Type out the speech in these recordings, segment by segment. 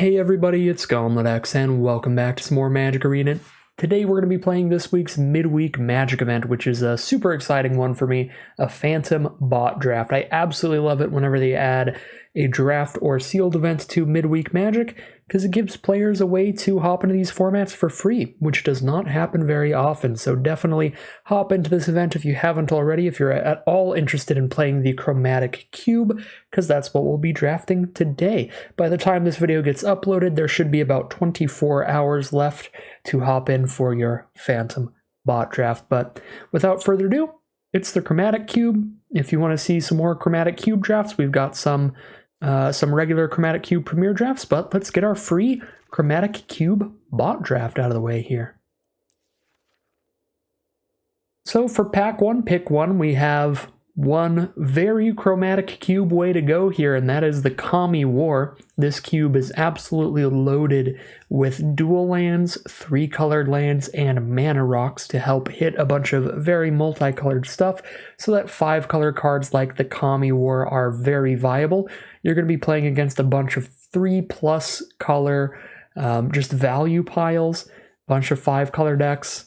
Hey everybody, it's GauntletX and welcome back to some more Magic Arena. Today we're going to be playing this week's Midweek Magic event, which is a super exciting one for me, a Phantom Bot Draft. I absolutely love it whenever they add a draft or sealed event to Midweek Magic, because it gives players a way to hop into these formats for free, which does not happen very often. So definitely hop into this event if you haven't already, if you're at all interested in playing the Chromatic Cube, because that's what we'll be drafting today. By the time this video gets uploaded, there should be about 24 hours left to hop in for your Phantom Bot Draft. But without further ado, it's the Chromatic Cube. If you want to see some more Chromatic Cube drafts, we've got some regular Chromatic Cube Premier drafts, but let's get our free Chromatic Cube bot draft out of the way here. So for pack one, pick one, we have one very Chromatic Cube way to go here, and that is the Kami War. This cube is absolutely loaded with dual lands, 3 colored lands, and mana rocks to help hit a bunch of very multicolored stuff, so that 5 color cards like the Kami War are very viable. You're going to be playing against a bunch of 3+ color just value piles, a bunch of 5 color decks.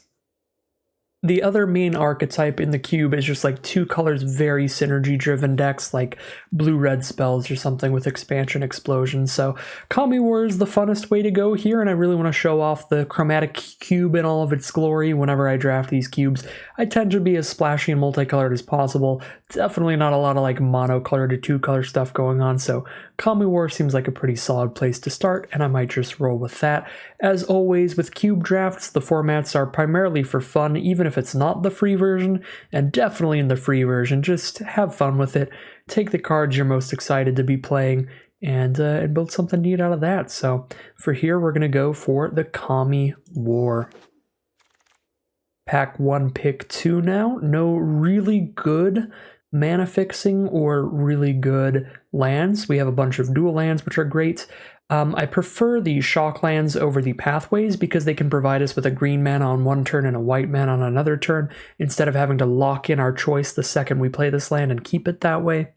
The other main archetype in the cube is just like 2 colors, very synergy-driven decks like blue-red spells or something with expansion explosion. So Kami War is the funnest way to go here, and I really want to show off the Chromatic Cube in all of its glory whenever I draft these cubes. I tend to be as splashy and multicolored as possible. Definitely not a lot of like monocolored or 2-color stuff going on, so Kami War seems like a pretty solid place to start, and I might just roll with that. As always with cube drafts, the formats are primarily for fun, even if it's not the free version, and definitely in the free version, just have fun with it. Take the cards you're most excited to be playing and build something neat out of that. So for here, we're going to go for the Kami War. Pack 1, pick 2 now. No really good mana fixing or really good lands. We have a bunch of dual lands, which are great. I prefer the shock lands over the pathways because they can provide us with a green mana on one turn and a white mana on another turn, instead of having to lock in our choice the second we play this land and keep it that way.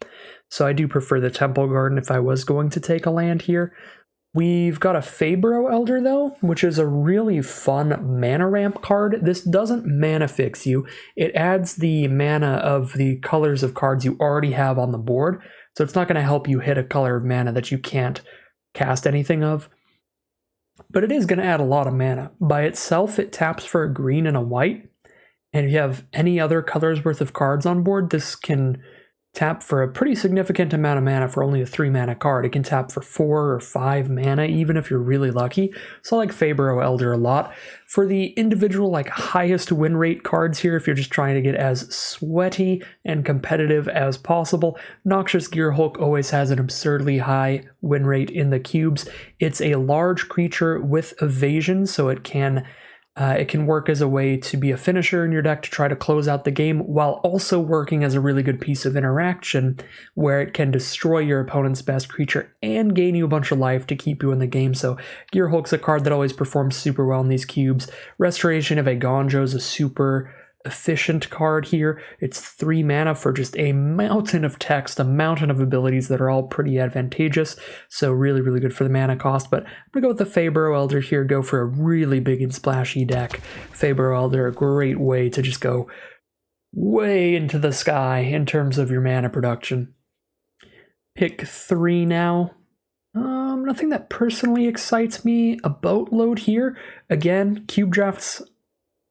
So I do prefer the Temple Garden if I was going to take a land here. We've got a Fabro Elder though, which is a really fun mana ramp card. This doesn't mana fix you. It adds the mana of the colors of cards you already have on the board. So it's not going to help you hit a color of mana that you can't cast anything of. But it is going to add a lot of mana. By itself, it taps for a green and a white. And if you have any other colors worth of cards on board, this can tap for a pretty significant amount of mana for only a 3 mana card. It can tap for 4 or 5 mana, even if you're really lucky. So I like Fabro Elder a lot. For the individual like highest win rate cards here, if you're just trying to get as sweaty and competitive as possible, Noxious Gearhulk always has an absurdly high win rate in the cubes. It's a large creature with evasion, so it can work as a way to be a finisher in your deck to try to close out the game, while also working as a really good piece of interaction where it can destroy your opponent's best creature and gain you a bunch of life to keep you in the game. So Gearhulk's a card that always performs super well in these cubes. Restoration of Agonjo is a super efficient card here. It's 3 mana for just a mountain of text, a mountain of abilities that are all pretty advantageous, so really, really good for the mana cost. But I'm going to go with the Fabro Elder here, go for a really big and splashy deck. Fabro Elder, a great way to just go way into the sky in terms of your mana production. Pick 3 now. Nothing that personally excites me a boatload here. Again, cube drafts,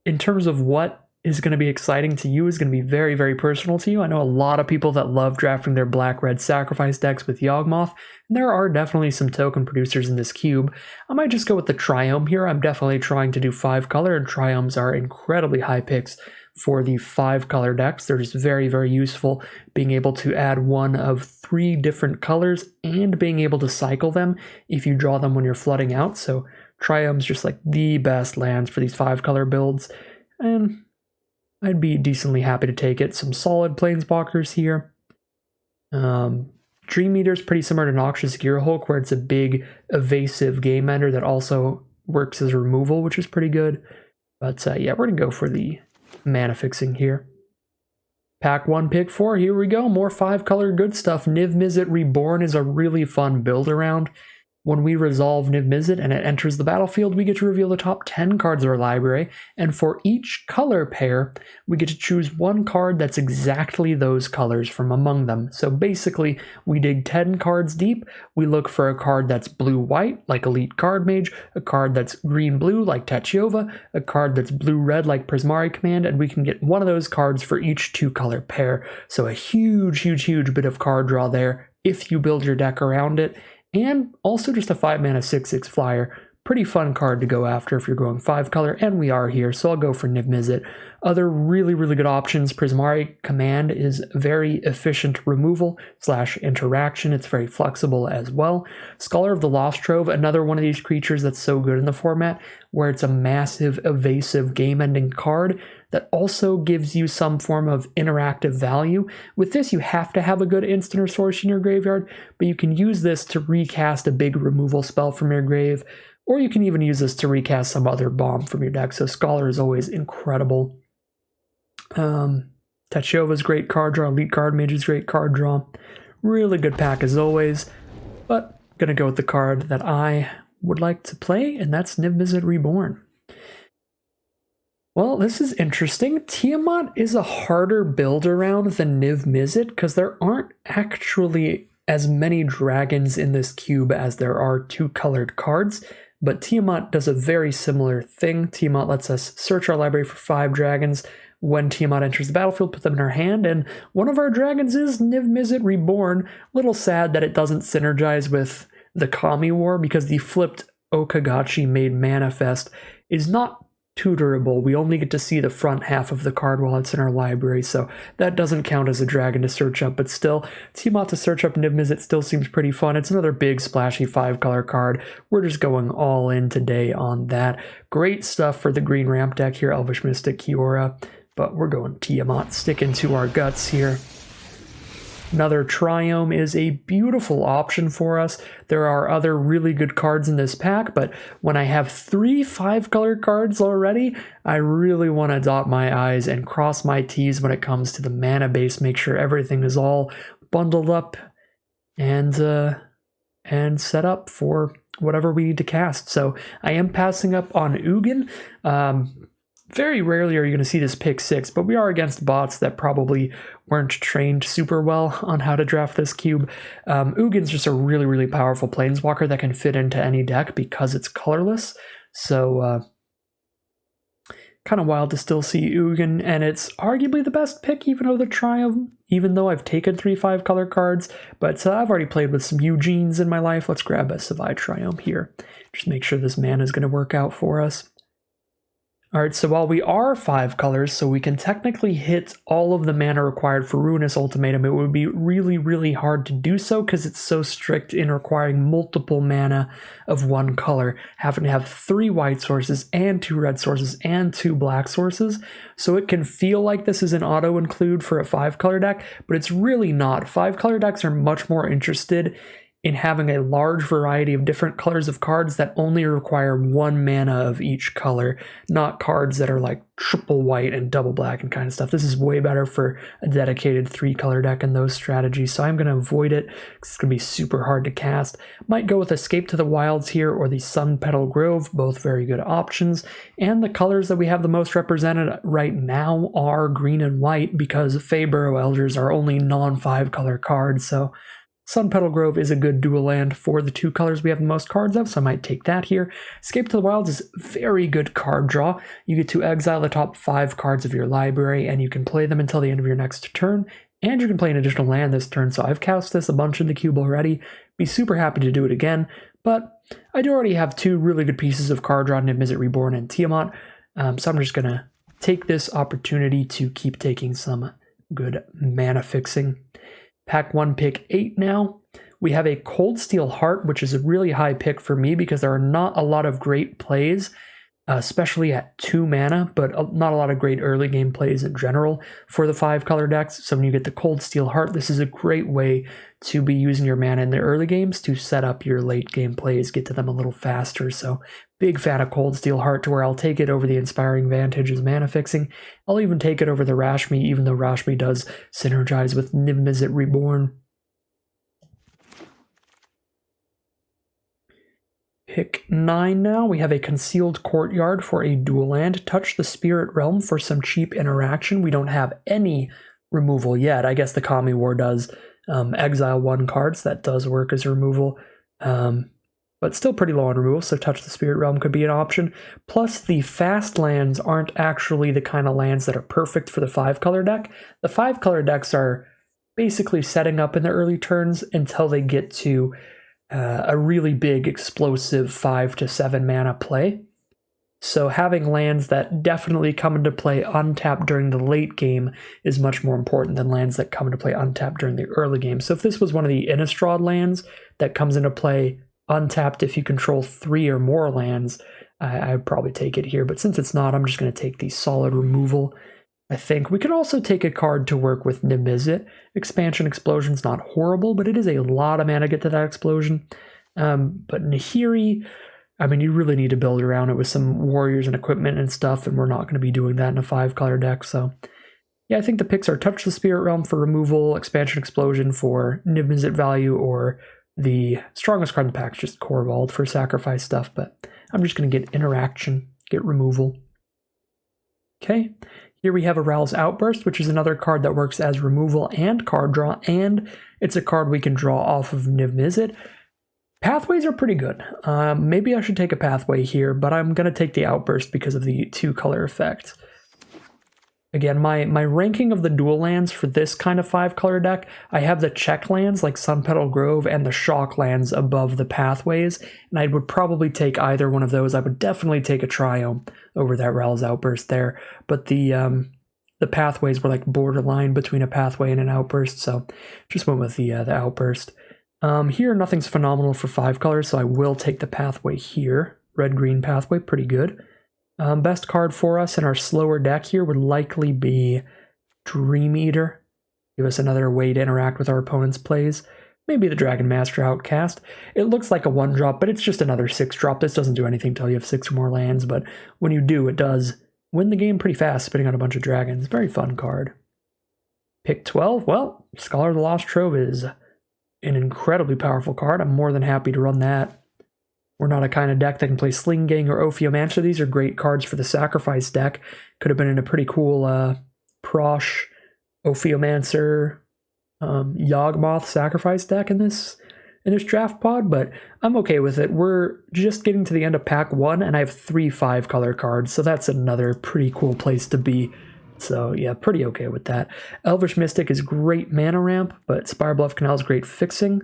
in terms of what is going to be exciting to you, is going to be very, very personal to you. I know a lot of people that love drafting their black-red sacrifice decks with Yawgmoth, and there are definitely some token producers in this cube. I might just go with the Triome here. I'm definitely trying to do 5 color, and Triomes are incredibly high picks for the 5 color decks. They're just very, very useful, being able to add one of 3 different colors and being able to cycle them if you draw them when you're flooding out. So Triome's just like the best lands for these 5 color builds, and I'd be decently happy to take it. Some solid planeswalkers here. Dream Eater's pretty similar to Noxious Gearhulk, where it's a big evasive game ender that also works as removal, which is pretty good. But yeah, we're going to go for the mana fixing here. Pack 1, pick 4, here we go. More 5 color good stuff. Niv Mizzet Reborn is a really fun build around. When we resolve Niv Mizzet and it enters the battlefield, we get to reveal the top 10 cards of our library, and for each color pair, we get to choose one card that's exactly those colors from among them. So basically, we dig 10 cards deep, we look for a card that's blue-white, like Elite Card Mage, a card that's green-blue, like Tachiova, a card that's blue-red, like Prismari Command, and we can get one of those cards for each 2-color pair. So a huge bit of card draw there if you build your deck around it. And also just a 5-mana 6/6 flyer. Pretty fun card to go after if you're going 5-color, and we are here, so I'll go for Niv Mizzet. Other really good options, Prismari Command is very efficient removal / interaction. It's very flexible as well. Scholar of the Lost Trove, another one of these creatures that's so good in the format, where it's a massive, evasive, game-ending card that also gives you some form of interactive value. With this, you have to have a good instant or source in your graveyard, but you can use this to recast a big removal spell from your grave, or you can even use this to recast some other bomb from your deck. So Scholar is always incredible. Tachiova's great card draw. Elite Card Mage is great card draw. Really good pack as always, but I'm gonna go with the card that I would like to play, and that's Niv Mizzet Reborn. Well, this is interesting. Tiamat is a harder build around than Niv Mizzet because there aren't actually as many dragons in this cube as there are 2-colored cards, but Tiamat does a very similar thing. Tiamat lets us search our library for 5 dragons. When Tiamat enters the battlefield, put them in our hand, and one of our dragons is Niv Mizzet Reborn. A little sad that it doesn't synergize with the Kami War because the flipped Okagachi made Manifest is not tutorable. We only get to see the front half of the card while it's in our library, so that doesn't count as a dragon to search up, but still, Tiamat to search up Niv Mizzet still seems pretty fun. It's another big splashy 5-color card. We're just going all in today on that. Great stuff for the green ramp deck here, Elvish Mystic, Kiora, but we're going Tiamat, sticking to our guts here. Another Triome is a beautiful option for us. There are other really good cards in this pack, but when I have 3 5-color cards already, I really want to dot my I's and cross my T's when it comes to the mana base, make sure everything is all bundled up and set up for whatever we need to cast. So I am passing up on Ugin. Very rarely are you going to see this pick 6, but we are against bots that probably weren't trained super well on how to draft this cube. Ugin's just a really powerful planeswalker that can fit into any deck because it's colorless. So kind of wild to still see Ugin, and it's arguably the best pick even though the Triumph, even though I've taken 3 5-color cards, but I've already played with some Eugenes in my life. Let's grab a Savai Triumph here. Just make sure this mana is going to work out for us. Alright, so while we are 5 colors, so we can technically hit all of the mana required for Ruinous Ultimatum, it would be really hard to do so because it's so strict in requiring multiple mana of 1 color, having to have 3 white sources and 2 red sources and 2 black sources. So it can feel like this is an auto-include for a 5-color deck, but it's really not. 5-color decks are much more interested in having a large variety of different colors of cards that only require 1 mana of each color, not cards that are like triple white and double black and kind of stuff. This is way better for a dedicated 3-color deck and those strategies, so I'm going to avoid it because it's going to be super hard to cast. Might go with Escape to the Wilds here or the Sun Petal Grove, both very good options. And the colors that we have the most represented right now are green and white because Feyburrow Elders are only non-5-color cards, so Sun Petal Grove is a good dual land for the 2 colors we have the most cards of, so I might take that here. Escape to the Wilds is very good card draw. You get to exile the top 5 cards of your library, and you can play them until the end of your next turn, and you can play an additional land this turn, so I've cast this a bunch in the cube already. Be super happy to do it again, but I do already have 2 really good pieces of card draw, Niv Mizzet Reborn and Tiamat, so I'm just going to take this opportunity to keep taking some good mana fixing. Pack 1, pick 8 now. We have a Cold Steel Heart, which is a really high pick for me because there are not a lot of great plays, especially at 2 mana, but not a lot of great early game plays in general for the 5-color decks. So when you get the Cold Steel Heart, this is a great way to be using your mana in the early games to set up your late game plays, get to them a little faster. So big fan of Cold Steel Heart to where I'll take it over the Inspiring Vantage as mana fixing. I'll even take it over the Rashmi, even though Rashmi does synergize with Niv Mizzet Reborn. Pick 9 now. We have a Concealed Courtyard for a dual land. Touch the Spirit Realm for some cheap interaction. We don't have any removal yet. I guess the Kami War does. Exile 1 cards. That does work as removal. But still pretty low on removal, so Touch the Spirit Realm could be an option. Plus, the fast lands aren't actually the kind of lands that are perfect for the 5-color deck. The 5-color decks are basically setting up in the early turns until they get to a really big, explosive 5 to 7 mana play. So having lands that definitely come into play untapped during the late game is much more important than lands that come into play untapped during the early game. So if this was one of the Innistrad lands that comes into play untapped if you control 3 or more lands, I'd probably take it here. But since it's not, I'm just going to take the solid removal. I think we could also take a card to work with Nimizit. Expansion Explosion's not horrible, but it is a lot of mana to get to that explosion. But Nahiri, I mean, you really need to build around it with some warriors and equipment and stuff, and we're not going to be doing that in a 5-color deck. So yeah, I think the picks are Touch the Spirit Realm for removal, Expansion Explosion for Nimizit value, or the strongest card in the pack is just Corvald for sacrifice stuff, but I'm just going to get interaction, get removal. Okay, here we have Aral's Outburst, which is another card that works as removal and card draw, and it's a card we can draw off of Nimizit. Pathways are pretty good. Maybe I should take a pathway here, but I'm going to take the Outburst because of the 2-color effect. Again, my ranking of the dual lands for this kind of 5-color deck, I have the check lands like Sunpetal Grove and the shock lands above the pathways, and I would probably take either one of those. I would definitely take a Triome over that Ral's Outburst there, but the pathways were like borderline between a pathway and an outburst, so just went with the Outburst. Here, nothing's phenomenal for 5 colors, so I will take the pathway here. Red-green pathway, pretty good. Best card for us in our slower deck here would likely be Dream Eater. Give us another way to interact with our opponent's plays. Maybe the Dragon Master Outcast. It looks like a 1-drop, but it's just another 6-drop. This doesn't do anything until you have 6 or more lands, but when you do, it does win the game pretty fast, spitting out a bunch of dragons. Very fun card. Pick 12. Well, Scholar of the Lost Trove is an incredibly powerful card. I'm more than happy to run that. We're not a kind of deck that can play Sling Gang or Ophiomancer. These are great cards for the sacrifice deck. Could have been in a pretty cool Prosh, Ophiomancer, Yawgmoth sacrifice deck in this draft pod, but I'm okay with it. We're just getting to the end of pack 1, and I have 3 5-color cards, so that's another pretty cool place to be. So yeah, pretty okay with that. Elvish Mystic is great mana ramp, but Spirebluff Canal is great fixing.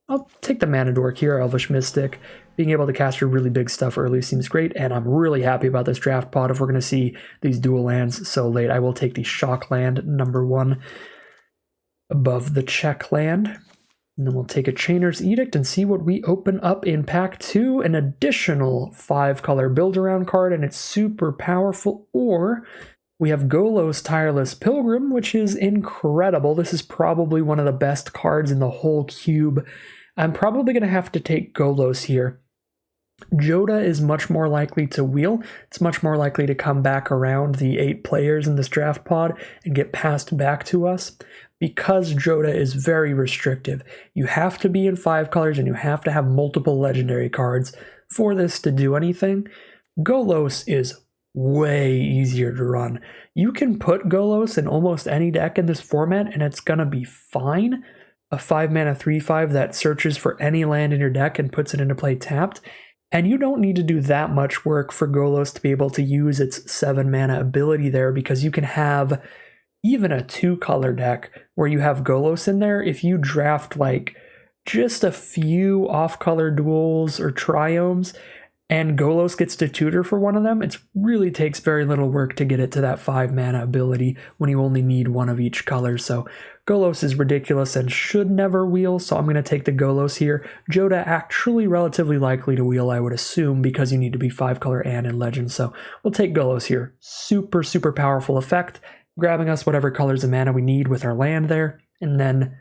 I'll take the Mana Dork here, Elvish Mystic. Being able to cast your really big stuff early seems great, and I'm really happy about this draft pod. If we're going to see these dual lands so late, I will take the Shock Land number 1 above the check land. And then we'll take a Chainer's Edict and see what we open up in pack 2. An additional 5-color build-around card, and it's super powerful. Or we have Golos Tireless Pilgrim, which is incredible. This is probably one of the best cards in the whole cube. I'm probably going to have to take Golos here. Joda is much more likely to wheel. It's much more likely to come back around the 8 players in this draft pod and get passed back to us. Because Joda is very restrictive, you have to be in 5 colors and you have to have multiple legendary cards for this to do anything. Golos is way easier to run. You can put Golos in almost any deck in this format and it's gonna be fine. A 5-mana 3/5 that searches for any land in your deck and puts it into play tapped. And you don't need to do that much work for Golos to be able to use its 7-mana ability there, because you can have even a 2-color deck where you have Golos in there. If you draft like just a few off-color duels or triomes and Golos gets to tutor for one of them, it really takes very little work to get it to that 5-mana ability when you only need one of each color. So Golos is ridiculous and should never wheel, so I'm going to take the Golos here. Joda actually relatively likely to wheel, I would assume, because you need to be 5-color and in Legend, so we'll take Golos here. Super, super powerful effect, grabbing us whatever colors of mana we need with our land there, and then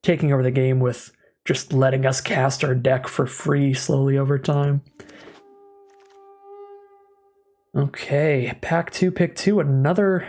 taking over the game with just letting us cast our deck for free slowly over time. Okay, pack 2, pick 2, another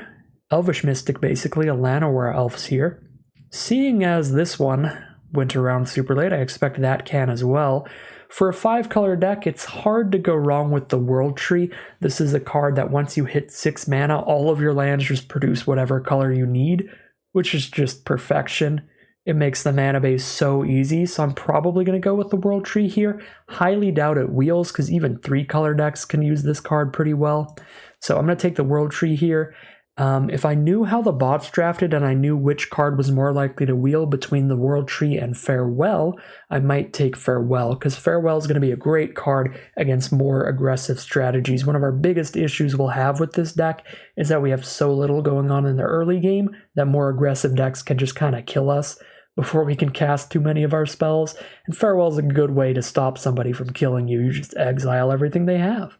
Elvish Mystic, basically, a Llanowar Elves here. Seeing as this one went around super late, I expect that can as well. For a 5-color deck, it's hard to go wrong with the World Tree. This is a card that once you hit 6 mana, all of your lands just produce whatever color you need, which is just perfection. It makes the mana base so easy, so I'm probably going to go with the World Tree here. Highly doubt it wheels, because even 3-color decks can use this card pretty well. So I'm going to take the World Tree here. If I knew how the bots drafted and I knew which card was more likely to wheel between the World Tree and Farewell, I might take Farewell, because Farewell is going to be a great card against more aggressive strategies. One of our biggest issues we'll have with this deck is that we have so little going on in the early game that more aggressive decks can just kind of kill us before we can cast too many of our spells, and Farewell is a good way to stop somebody from killing you. You just exile everything they have.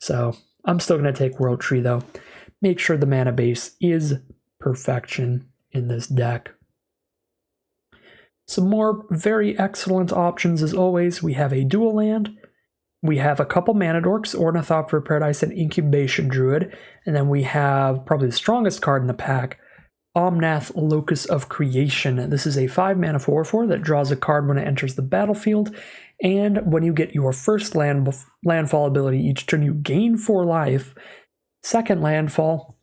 So I'm still going to take World Tree though. Make sure the mana base is perfection in this deck. Some more very excellent options as always. We have a dual land. We have a couple mana dorks, Ornithopter Paradise and Incubation Druid. And then we have probably the strongest card in the pack, Omnath, Locus of Creation. This is a 5-mana 4/4 that draws a card when it enters the battlefield. And when you get your first landfall ability each turn, you gain 4 life. Second landfall,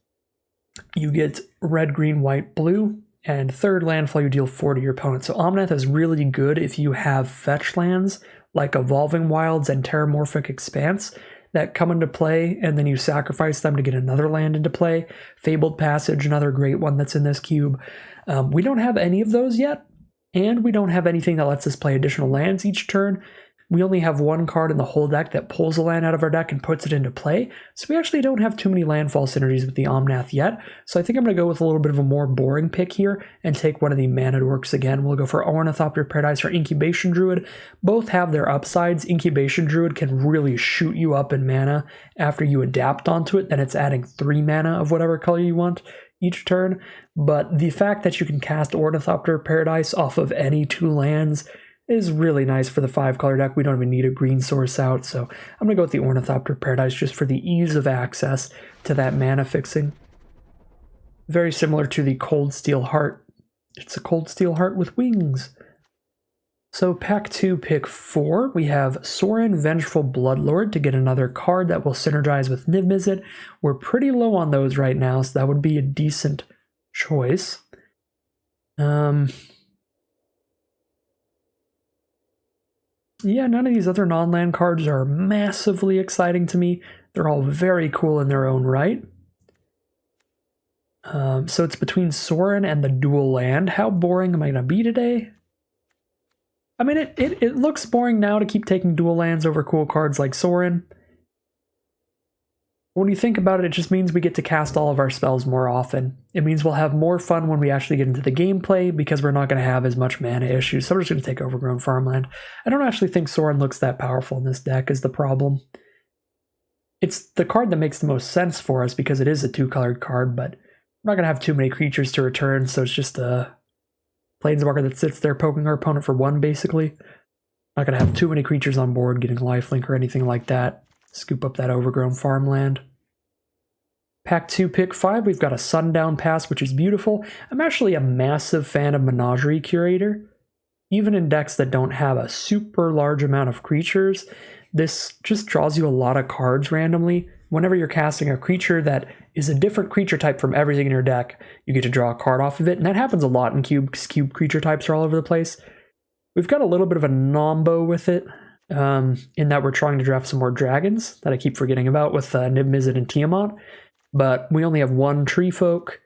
you get red, green, white, blue, and third landfall, you deal 4 to your opponent. So Omnath is really good if you have fetch lands like Evolving Wilds and Terramorphic Expanse that come into play, and then you sacrifice them to get another land into play. Fabled Passage, another great one that's in this cube. We don't have any of those yet, and we don't have anything that lets us play additional lands each turn. We only have one card in the whole deck that pulls a land out of our deck and puts it into play, so we actually don't have too many landfall synergies with the Omnath yet, so I think I'm going to go with a little bit of a more boring pick here and take one of the mana dorks again. We'll go for Ornithopter Paradise or Incubation Druid. Both have their upsides. Incubation Druid can really shoot you up in mana after you adapt onto it, then it's adding 3 mana of whatever color you want each turn, but the fact that you can cast Ornithopter Paradise off of any 2 lands is really nice for the 5-color deck. We don't even need a green source out, so I'm going to go with the Ornithopter Paradise just for the ease of access to that mana fixing. Very similar to the Cold Steel Heart. It's a Cold Steel Heart with wings. So pack 2, pick 4, we have Sorin, Vengeful Bloodlord to get another card that will synergize with Niv Mizzet. We're pretty low on those right now, so that would be a decent choice. Yeah, none of these other non-land cards are massively exciting to me. They're all very cool in their own right. So it's between Sorin and the dual land. How boring am I going to be today? I mean, it looks boring now to keep taking dual lands over cool cards like Sorin. When you think about it, it just means we get to cast all of our spells more often. It means we'll have more fun when we actually get into the gameplay because we're not going to have as much mana issues. So we're just going to take Overgrown Farmland. I don't actually think Sorin looks that powerful in this deck is the problem. It's the card that makes the most sense for us because it is a 2-colored card, but we're not going to have too many creatures to return, so it's just a Planeswalker that sits there poking our opponent for 1, basically. Not going to have too many creatures on board getting lifelink or anything like that. Scoop up that Overgrown Farmland. Pack 2, pick 5, we've got a Sundown Pass, which is beautiful. I'm actually a massive fan of Menagerie Curator. Even in decks that don't have a super large amount of creatures, this just draws you a lot of cards randomly. Whenever you're casting a creature that is a different creature type from everything in your deck, you get to draw a card off of it, and that happens a lot in Cube, because Cube creature types are all over the place. We've got a little bit of a nombo with it, in that we're trying to draft some more dragons that I keep forgetting about with Niv Mizzet and Tiamat, but we only have 1 Tree Folk.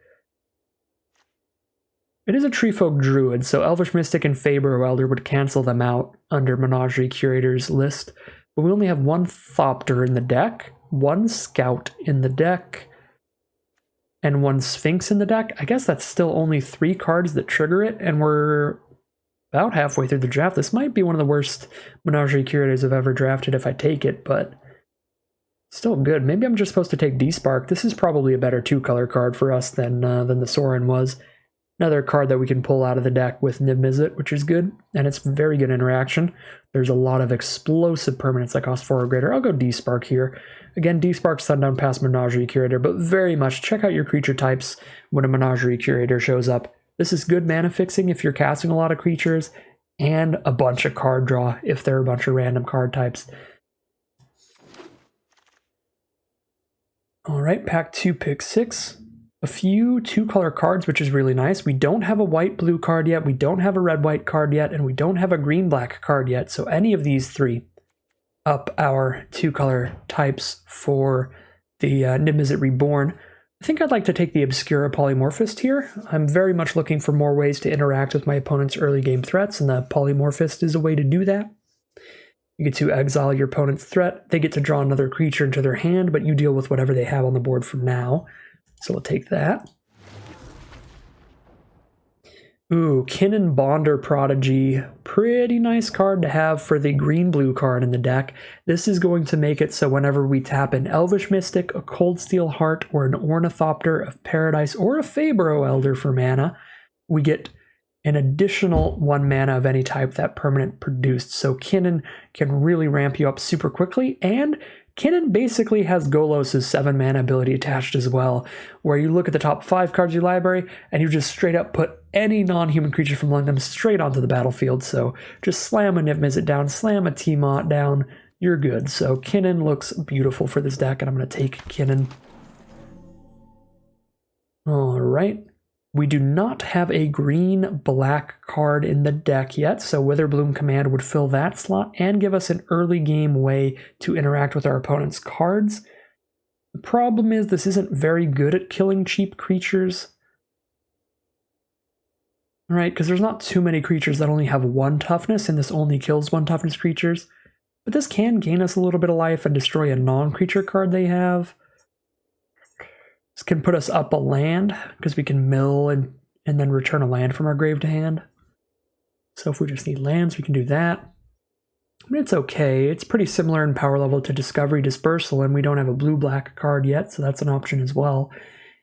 It is a Tree Folk Druid, so Elvish Mystic and Faber Welder would cancel them out under Menagerie Curator's list, but we only have 1 Thopter in the deck, 1 Scout in the deck, and 1 Sphinx in the deck. I guess that's still only 3 cards that trigger it, and we're about halfway through the draft. This might be one of the worst Menagerie Curators I've ever drafted if I take it, but still good. Maybe I'm just supposed to take Despark. This is probably a better 2-color card for us than the Sorin was. Another card that we can pull out of the deck with Niv Mizzet, which is good, and it's very good interaction. There's a lot of explosive permanents that cost 4 or greater. I'll go Despark here. Again, Despark, Sundown Pass, Menagerie Curator, but very much check out your creature types when a Menagerie Curator shows up. This is good mana fixing if you're casting a lot of creatures. and a bunch of card draw if there are a bunch of random card types. All right, pack 2, pick 6. A few 2-color cards, which is really nice. We don't have a white-blue card yet, we don't have a red-white card yet, and we don't have a green-black card yet. So any of these 3 up our 2-color types for the Niv-Mizzet Reborn. I think I'd like to take the Obscura Polymorphist here. I'm very much looking for more ways to interact with my opponent's early game threats, and the Polymorphist is a way to do that. You get to exile your opponent's threat. They get to draw another creature into their hand, but you deal with whatever they have on the board from now. So we'll take that. Ooh, Kinnan Bonder Prodigy. Pretty nice card to have for the green-blue card in the deck. This is going to make it so whenever we tap an Elvish Mystic, a Cold Steel Heart, or an Ornithopter of Paradise, or a Fabro Elder for mana, we get an additional 1 mana of any type that permanent produced. So Kinnan can really ramp you up super quickly, and Kinnan basically has Golos' 7 mana ability attached as well, where you look at the top 5 cards of your library and you just straight up put any non-human creature from among them straight onto the battlefield. So just slam a Niv-Mizzet down, slam a Tiamat down, you're good. So Kinnan looks beautiful for this deck, and I'm going to take Kinnan. All right. We do not have a green-black card in the deck yet, so Witherbloom Command would fill that slot and give us an early game way to interact with our opponent's cards. The problem is this isn't very good at killing cheap creatures. Right, because there's not too many creatures that only have 1 toughness, and this only kills 1 toughness creatures. But this can gain us a little bit of life and destroy a non-creature card they have. This can put us up a land, because we can mill and then return a land from our grave to hand. So if we just need lands, we can do that. I mean, it's okay. It's pretty similar in power level to Discovery Dispersal, and we don't have a blue-black card yet, so that's an option as well.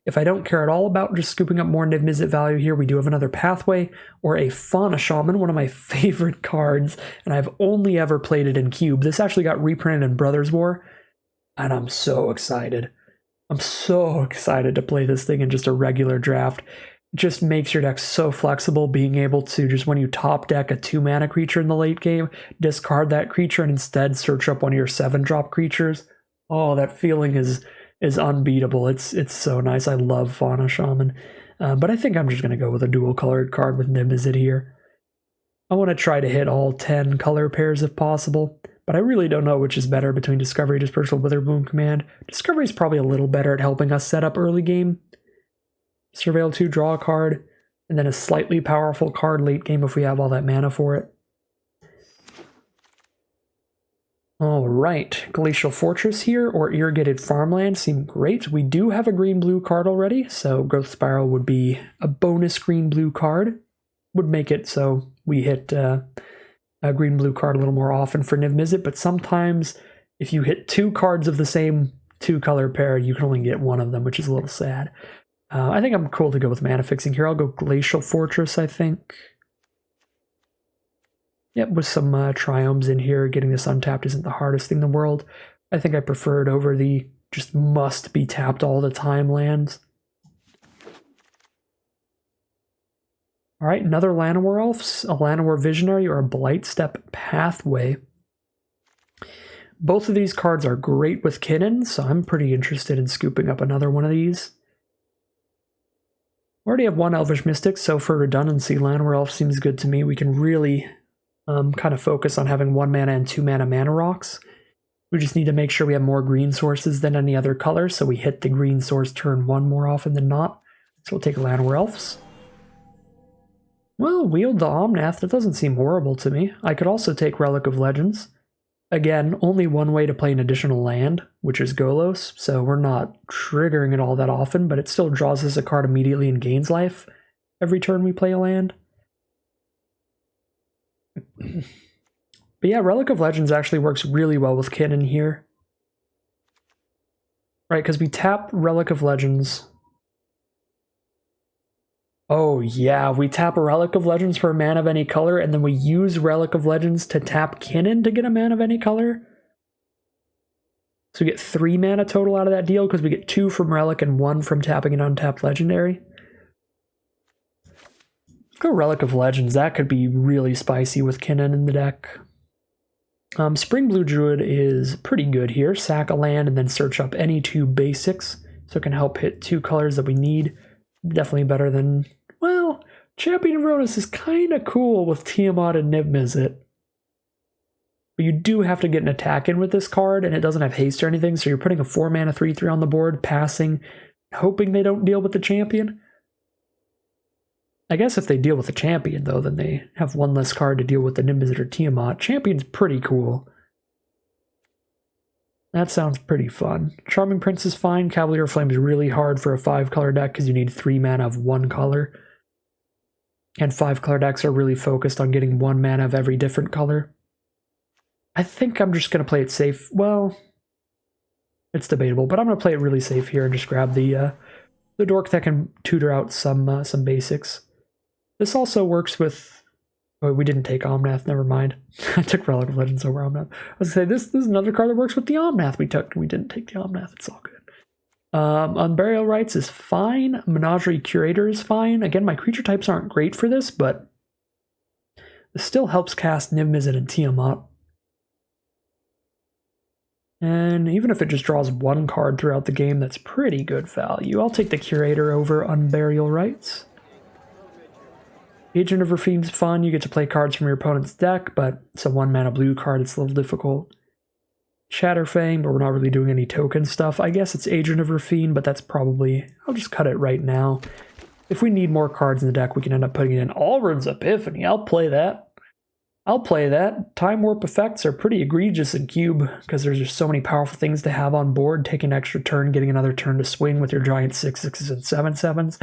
If I don't care at all about just scooping up more Niv-Mizzet value here, we do have another Pathway or a Fauna Shaman, one of my favorite cards, and I've only ever played it in Cube. This actually got reprinted in Brothers War, and I'm so excited. I'm so excited to play this thing in just a regular draft. It just makes your deck so flexible, being able to just, when you top deck a 2-mana creature in the late game, discard that creature and instead search up one of your 7-drop creatures. Oh, that feeling is unbeatable. It's so nice. I love Fauna Shaman. But I think I'm just going to go with a dual-colored card with Niv-Mizzet here. I want to try to hit all 10 color pairs if possible, but I really don't know which is better between Discovery, Dispersal, Witherbloom Command. Discovery is probably a little better at helping us set up early game. Surveil 2, draw a card, and then a slightly powerful card late game if we have all that mana for it. All right, Glacial Fortress here, or Irrigated Farmland seem great. We do have a green-blue card already, so Growth Spiral would be a bonus green-blue card. Would make it so we hit a green-blue card a little more often for Niv-Mizzet, but sometimes if you hit 2 cards of the same 2-color pair, you can only get 1 of them, which is a little sad. I think I'm cool to go with mana fixing here. I'll go Glacial Fortress, I think. Yep, with some Triomes in here. Getting this untapped isn't the hardest thing in the world. I think I prefer it over the just must be tapped all the time lands. All right, another Llanowar Elves, a Llanowar Visionary, or a Blightstep Pathway. Both of these cards are great with Kinnan, so I'm pretty interested in scooping up another one of these. We already have 1 Elvish Mystic, so for redundancy, Llanowar Elf seems good to me. We can really kind of focus on having 1 mana and 2 mana rocks. We just need to make sure we have more green sources than any other color, so we hit the green source turn 1 more often than not. So we'll take Llanowar Elves. Well, Wield the Omnath, that doesn't seem horrible to me. I could also take Relic of Legends. Again, only one way to play an additional land, which is Golos, so we're not triggering it all that often, but it still draws us a card immediately and gains life every turn we play a land. But yeah, Relic of Legends actually works really well with Kinnan here. Right, because we tap Relic of Legends. Oh yeah, we tap a Relic of Legends for a mana of any color, and then we use Relic of Legends to tap Kinnan to get a mana of any color. So we get 3 mana total out of that deal, because we get 2 from Relic and 1 from tapping an untapped Legendary. Go Relic of Legends. That could be really spicy with Kinnan in the deck. Spring Blue Druid is pretty good here. Sack a land and then search up any 2 basics. So it can help hit 2 colors that we need. Definitely better than, well, Champion of Ronus is kind of cool with Tiamat and Niv-Mizzet. But you do have to get an attack in with this card, and it doesn't have haste or anything, so you're putting a 4-mana 3/3 on the board, passing, hoping they don't deal with the champion. I guess if they deal with the champion, though, then they have 1 less card to deal with the Niv-Mizzet or Tiamat. Champion's pretty cool. That sounds pretty fun. Charming Prince is fine. Cavalier Flame is really hard for a 5-color deck because you need 3 mana of 1 color. And 5-color decks are really focused on getting 1 mana of every different color. I think I'm just going to play it safe. Well, it's debatable, but I'm going to play it really safe here and just grab the dork that can tutor out some basics. This also works with... Oh, we didn't take Omnath, never mind. I took Relic of Legends over Omnath. I was going to say, this is another card that works with the Omnath we took. We didn't take the Omnath, it's all good. Unburial Rites is fine. Menagerie Curator is fine. Again, my creature types aren't great for this, but this still helps cast Niv-Mizzet and Tiamat. And even if it just draws 1 card throughout the game, that's pretty good value. I'll take the Curator over Unburial Rites. Agent of Raffine's fun. You get to play cards from your opponent's deck, but it's a 1-mana blue card. It's a little difficult. Shatterfang, but we're not really doing any token stuff. I guess it's Agent of Raffine, but that's probably... I'll just cut it right now. If we need more cards in the deck, we can end up putting it in Alrund's Epiphany. I'll play that. Time Warp effects are pretty egregious in Cube, because there's just so many powerful things to have on board. Taking an extra turn, getting another turn to swing with your giant 6/6s and 7/7s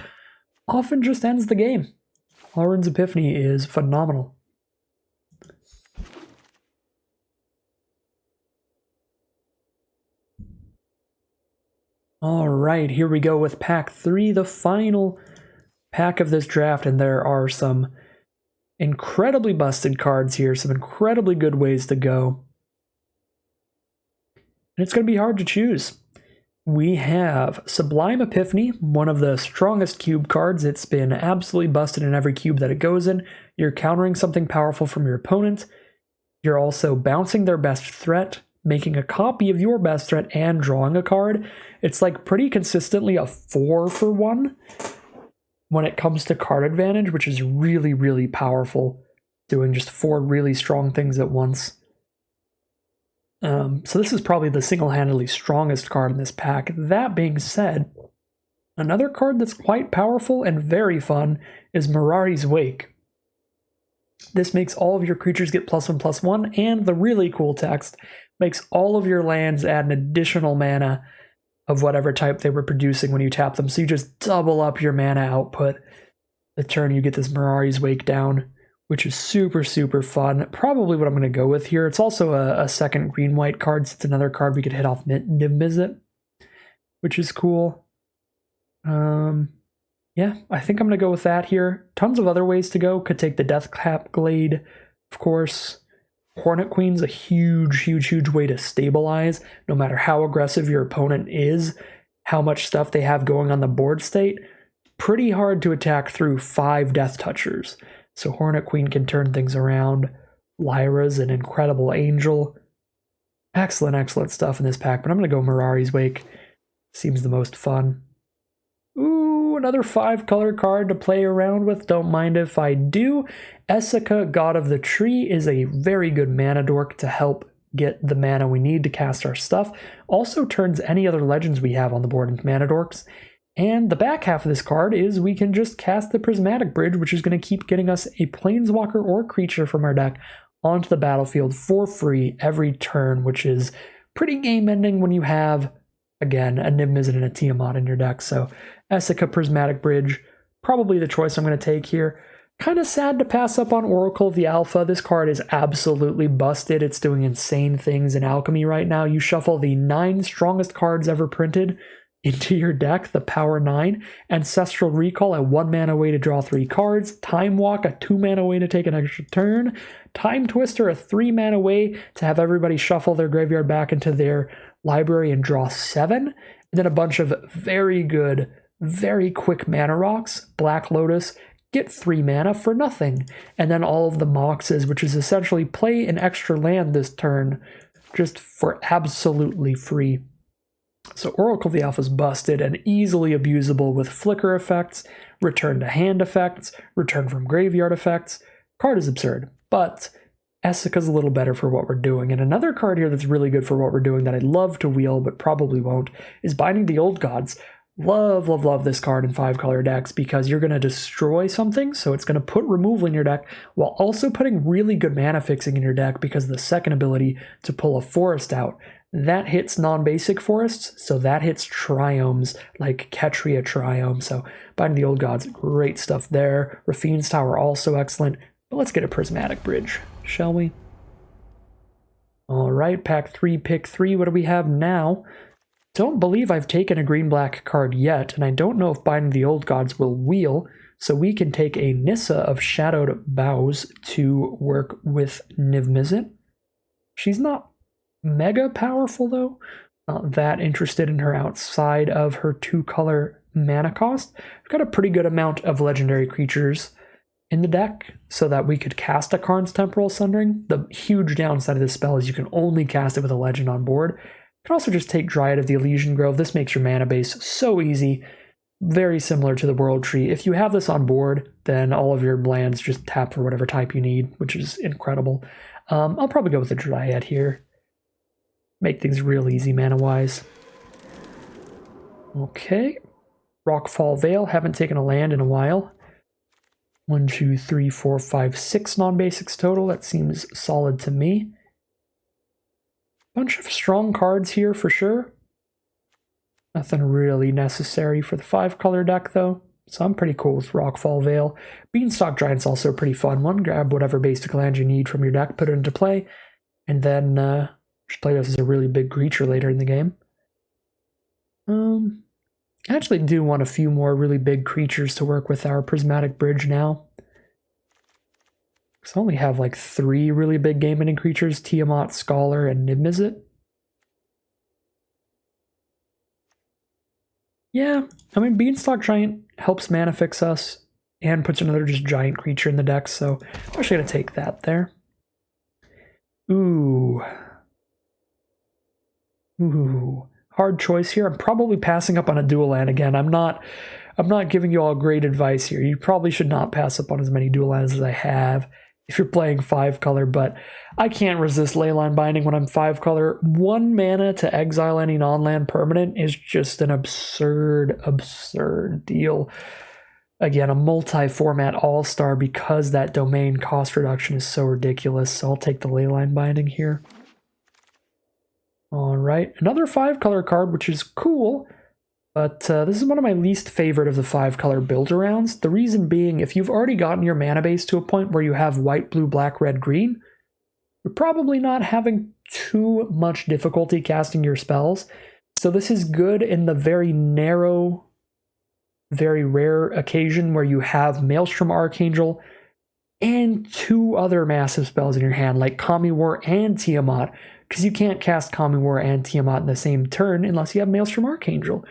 often just ends the game. Alrund's Epiphany is phenomenal. All right, here we go with pack 3, the final pack of this draft, and there are some incredibly busted cards here, some incredibly good ways to go. And it's going to be hard to choose. We have Sublime Epiphany, one of the strongest cube cards. It's been absolutely busted in every cube that it goes in. You're countering something powerful from your opponent. You're also bouncing their best threat, making a copy of your best threat, and drawing a card. It's like pretty consistently a 4-for-1 when it comes to card advantage, which is really, really powerful, doing just 4 really strong things at once. So this is probably the single-handedly strongest card in this pack. That being said, another card that's quite powerful and very fun is Mirari's Wake. This makes all of your creatures get +1/+1, and the really cool text makes all of your lands add an additional mana of whatever type they were producing when you tap them. So you just double up your mana output the turn you get this Mirari's Wake down, which is super, super fun. Probably what I'm going to go with here. It's also a second green-white card, so it's another card we could hit off Niv-Mizzet, which is cool. Yeah, I think I'm going to go with that here. Tons of other ways to go. Could take the Deathclap Glade, of course. Hornet Queen's a huge, huge, huge way to stabilize, no matter how aggressive your opponent is, how much stuff they have going on the board state. Pretty hard to attack through 5 Death Touchers. So Hornet Queen can turn things around. Lyra's an incredible angel. Excellent, excellent stuff in this pack, but I'm going to go Mirari's Wake. Seems the most fun. Ooh, another 5-color card to play around with. Don't mind if I do. Essica, God of the Tree, is a very good mana dork to help get the mana we need to cast our stuff. Also turns any other legends we have on the board into mana dorks. And the back half of this card is we can just cast the Prismatic Bridge, which is going to keep getting us a planeswalker or creature from our deck onto the battlefield for free every turn, which is pretty game-ending when you have, again, a Niv-Mizzet and a Tiamat in your deck. So Essica Prismatic Bridge, probably the choice I'm going to take here. Kind of sad to pass up on Oracle of the Alpha. This card is absolutely busted. It's doing insane things in Alchemy right now. You shuffle the 9 strongest cards ever printed into your deck, the Power 9, Ancestral Recall, a 1-mana way to draw 3 cards, Time Walk, a 2-mana way to take an extra turn, Time Twister, a 3-mana way to have everybody shuffle their graveyard back into their library and draw 7, and then a bunch of very good, very quick mana rocks, Black Lotus, get 3 mana for nothing. And then all of the Moxes, which is essentially play an extra land this turn just for absolutely free. So Oracle of the Alpha is busted and easily abusable with flicker effects, return to hand effects, return from graveyard effects. Card is absurd, but Essica's a little better for what we're doing. And another card here that's really good for what we're doing that I'd love to wheel but probably won't is Binding the Old Gods. Love, love, love this card in 5-color decks because you're going to destroy something, so it's going to put removal in your deck while also putting really good mana fixing in your deck because of the second ability to pull a forest out. That hits non-basic forests, so that hits triomes like Ketria Triome. So Binding the Old Gods, great stuff there. Rafine's Tower also excellent, but let's get a Prismatic Bridge, shall we? All right, pack 3, pick 3. What do we have now? Don't believe I've taken a green-black card yet, and I don't know if Binding the Old Gods will wheel, so we can take a Nissa of Shadowed Boughs to work with Niv-Mizzet. She's not mega powerful, though. Not that interested in her outside of her 2-color mana cost. We've got a pretty good amount of legendary creatures in the deck so that we could cast a Karn's Temporal Sundering. The huge downside of this spell is you can only cast it with a legend on board. You can also just take Dryad of the Elysian Grove. This makes your mana base so easy. Very similar to the World Tree. If you have this on board, then all of your lands just tap for whatever type you need, which is incredible. I'll probably go with the Dryad here. Make things real easy mana-wise. Okay. Rockfall Vale. Haven't taken a land in a while. 1, 2, 3, 4, 5, 6 non-basics total. That seems solid to me. Bunch of strong cards here for sure. Nothing really necessary for the 5-color deck though, so I'm pretty cool with Rockfall Vale. Beanstalk Giant's also a pretty fun one. Grab whatever basic land you need from your deck, put it into play, and then just play this as a really big creature later in the game. I actually do want a few more really big creatures to work with our Prismatic Bridge now. Because I only have like 3 really big game-ending creatures, Tiamat, Scholar, and Niv-Mizzet. Yeah, I mean, Beanstalk Giant helps mana fix us and puts another just giant creature in the deck, so I'm actually going to take that there. Ooh. Hard choice here. I'm probably passing up on a dual land again. I'm not giving you all great advice here. You probably should not pass up on as many dual lands as I have if you're playing 5-color, but I can't resist Leyline Binding when I'm 5-color. 1 mana to exile any non-land permanent is just an absurd deal. Again, a multi-format all-star because that domain cost reduction is so ridiculous, so I'll take the Leyline Binding here. All right, another 5-color card, which is cool, but this is one of my least favorite of the 5-color build-arounds. The reason being, if you've already gotten your mana base to a point where you have white, blue, black, red, green, you're probably not having too much difficulty casting your spells. So this is good in the very narrow, very rare occasion where you have Maelstrom Archangel and 2 other massive spells in your hand, like Kami War and Tiamat, because you can't cast Kami War and Tiamat in the same turn unless you have Maelstrom Archangel.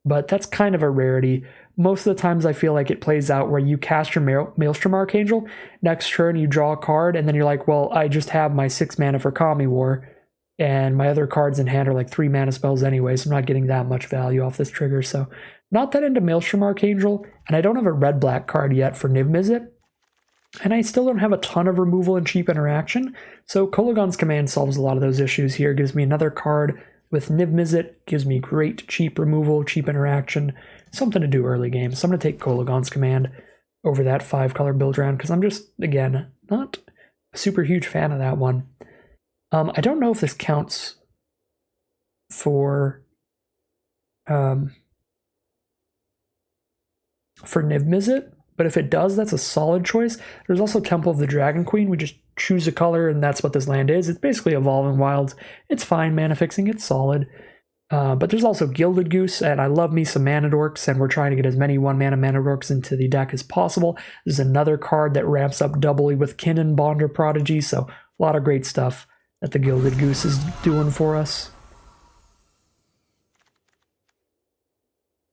But that's kind of a rarity. Most of the times I feel like it plays out where you cast your Maelstrom Archangel, next turn you draw a card, and then you're like, well, I just have my 6 mana for Kami War, and my other cards in hand are like 3 mana spells anyway, so I'm not getting that much value off this trigger. So not that into Maelstrom Archangel, and I don't have a red-black card yet for Niv-Mizzet, and I still don't have a ton of removal and cheap interaction, so Kolaghan's Command solves a lot of those issues here. Gives me another card with Niv-Mizzet, gives me great cheap removal, cheap interaction, something to do early game. So I'm going to take Kolaghan's Command over that 5-color build round, because I'm just, again, not a super huge fan of that one. I don't know if this counts for Niv-Mizzet, but if it does, that's a solid choice. There's also Temple of the Dragon Queen. We just choose a color, and that's what this land is. It's basically Evolving Wilds. It's fine mana fixing. It's solid. But there's also Gilded Goose, and I love me some Mana Dorks, and we're trying to get as many 1-mana Mana Dorks into the deck as possible. There's another card that ramps up doubly with Kinnan Bonder Prodigy, so a lot of great stuff that the Gilded Goose is doing for us.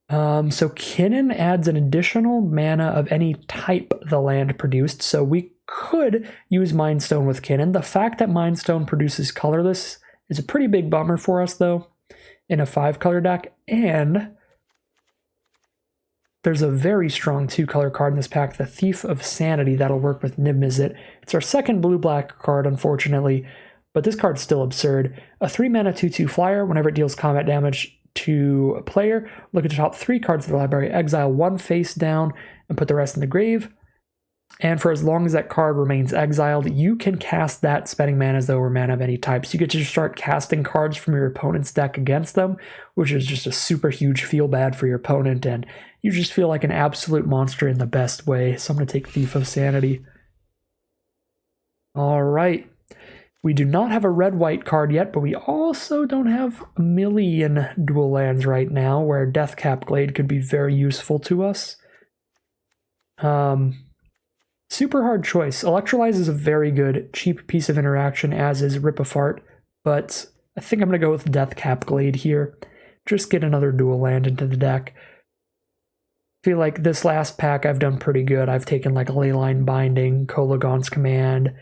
So Kinnan adds an additional mana of any type the land produced, so we could use Mind Stone with Kinnan. The fact that Mind Stone produces colorless is a pretty big bummer for us, though, in a 5-color deck, and there's a very strong 2-color card in this pack, the Thief of Sanity, that'll work with Niv-Mizzet. It's our second blue-black card, unfortunately, but this card's still absurd. A 3-mana 2/2 flyer, whenever it deals combat damage to a player, look at the top 3 cards of the library, exile 1 face down, and put the rest in the grave. And for as long as that card remains exiled, you can cast that spending mana as though it were mana of any type. So you get to start casting cards from your opponent's deck against them, which is just a super huge feel bad for your opponent, and you just feel like an absolute monster in the best way. So I'm going to take Thief of Sanity. All right. We do not have a red-white card yet, but we also don't have a million dual lands right now, where Deathcap Glade could be very useful to us. Super hard choice. Electrolyze is a very good, cheap piece of interaction, as is Rip Apart, but I think I'm going to go with Deathcap Glade here. Just get another dual land into the deck. I feel like this last pack I've done pretty good. I've taken like Leyline Binding, Kolaghan's Command,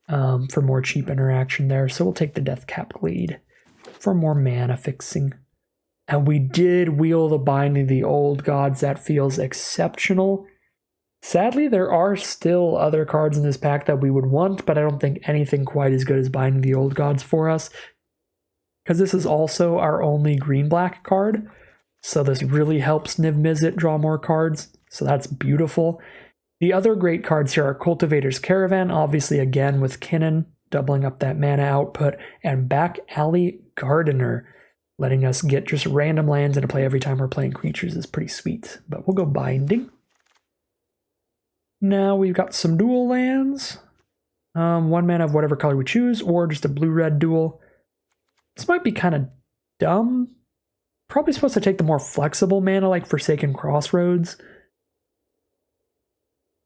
for more cheap interaction there. So we'll take the Deathcap Glade for more mana fixing. And we did wheel the Binding of the Old Gods. That feels exceptional. Sadly, there are still other cards in this pack that we would want, but I don't think anything quite as good as Binding the Old Gods for us, because this is also our only green-black card, so this really helps Niv-Mizzet draw more cards, so that's beautiful. The other great cards here are Cultivator's Caravan, obviously again with Kinnan, doubling up that mana output, and Back Alley Gardener, letting us get just random lands into play every time we're playing creatures is pretty sweet, but we'll go Binding. Now we've got some dual lands. 1 mana of whatever color we choose, or just a blue-red dual. This might be kind of dumb. Probably supposed to take the more flexible mana like Forsaken Crossroads.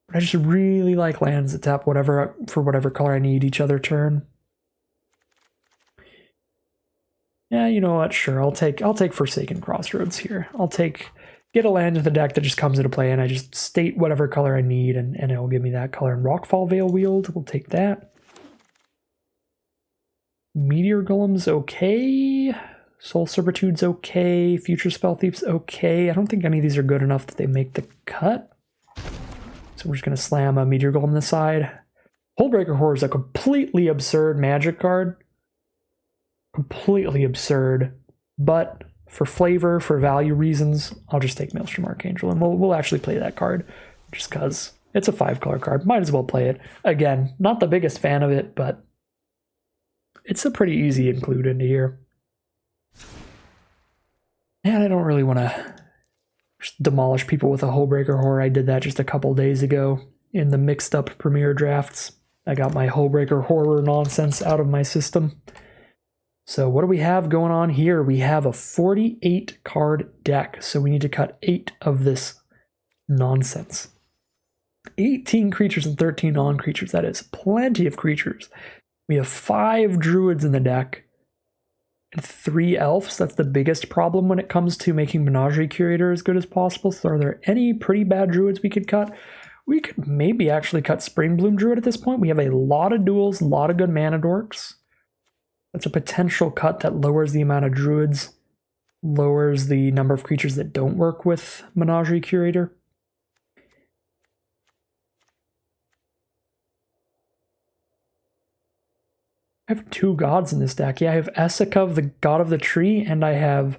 But I just really like lands that tap whatever for whatever color I need each other turn. Yeah, you know what? Sure, I'll take Forsaken Crossroads here. Get a land in the deck that just comes into play, and I just state whatever color I need, and it will give me that color. And Rockfall Veil Wield, we'll take that. Meteor Golem's okay. Soul Servitude's okay. Future Spell Thief's okay. I don't think any of these are good enough that they make the cut. So we're just going to slam a Meteor Golem this side. Hullbreaker Horror is a completely absurd magic card. Completely absurd. But for flavor, for value reasons, I'll just take Maelstrom Archangel, and we'll actually play that card just because it's a 5-color card. Might as well play it. Again, not the biggest fan of it, but it's a pretty easy include into here. And I don't really want to just demolish people with a Hullbreaker Horror. I did that just a couple days ago in the mixed up Premier drafts. I got my Hullbreaker Horror nonsense out of my system. So what do we have going on here? We have a 48-card deck, so we need to cut 8 of this nonsense. 18 creatures and 13 non-creatures, that is plenty of creatures. We have 5 druids in the deck and 3 elves. That's the biggest problem when it comes to making Menagerie Curator as good as possible. So are there any pretty bad druids we could cut? We could maybe actually cut Springbloom Druid at this point. We have a lot of duels, a lot of good mana dorks. That's a potential cut that lowers the amount of druids, lowers the number of creatures that don't work with Menagerie Curator. I have 2 gods in this deck. Yeah, I have Essakov, the god of the tree, and I have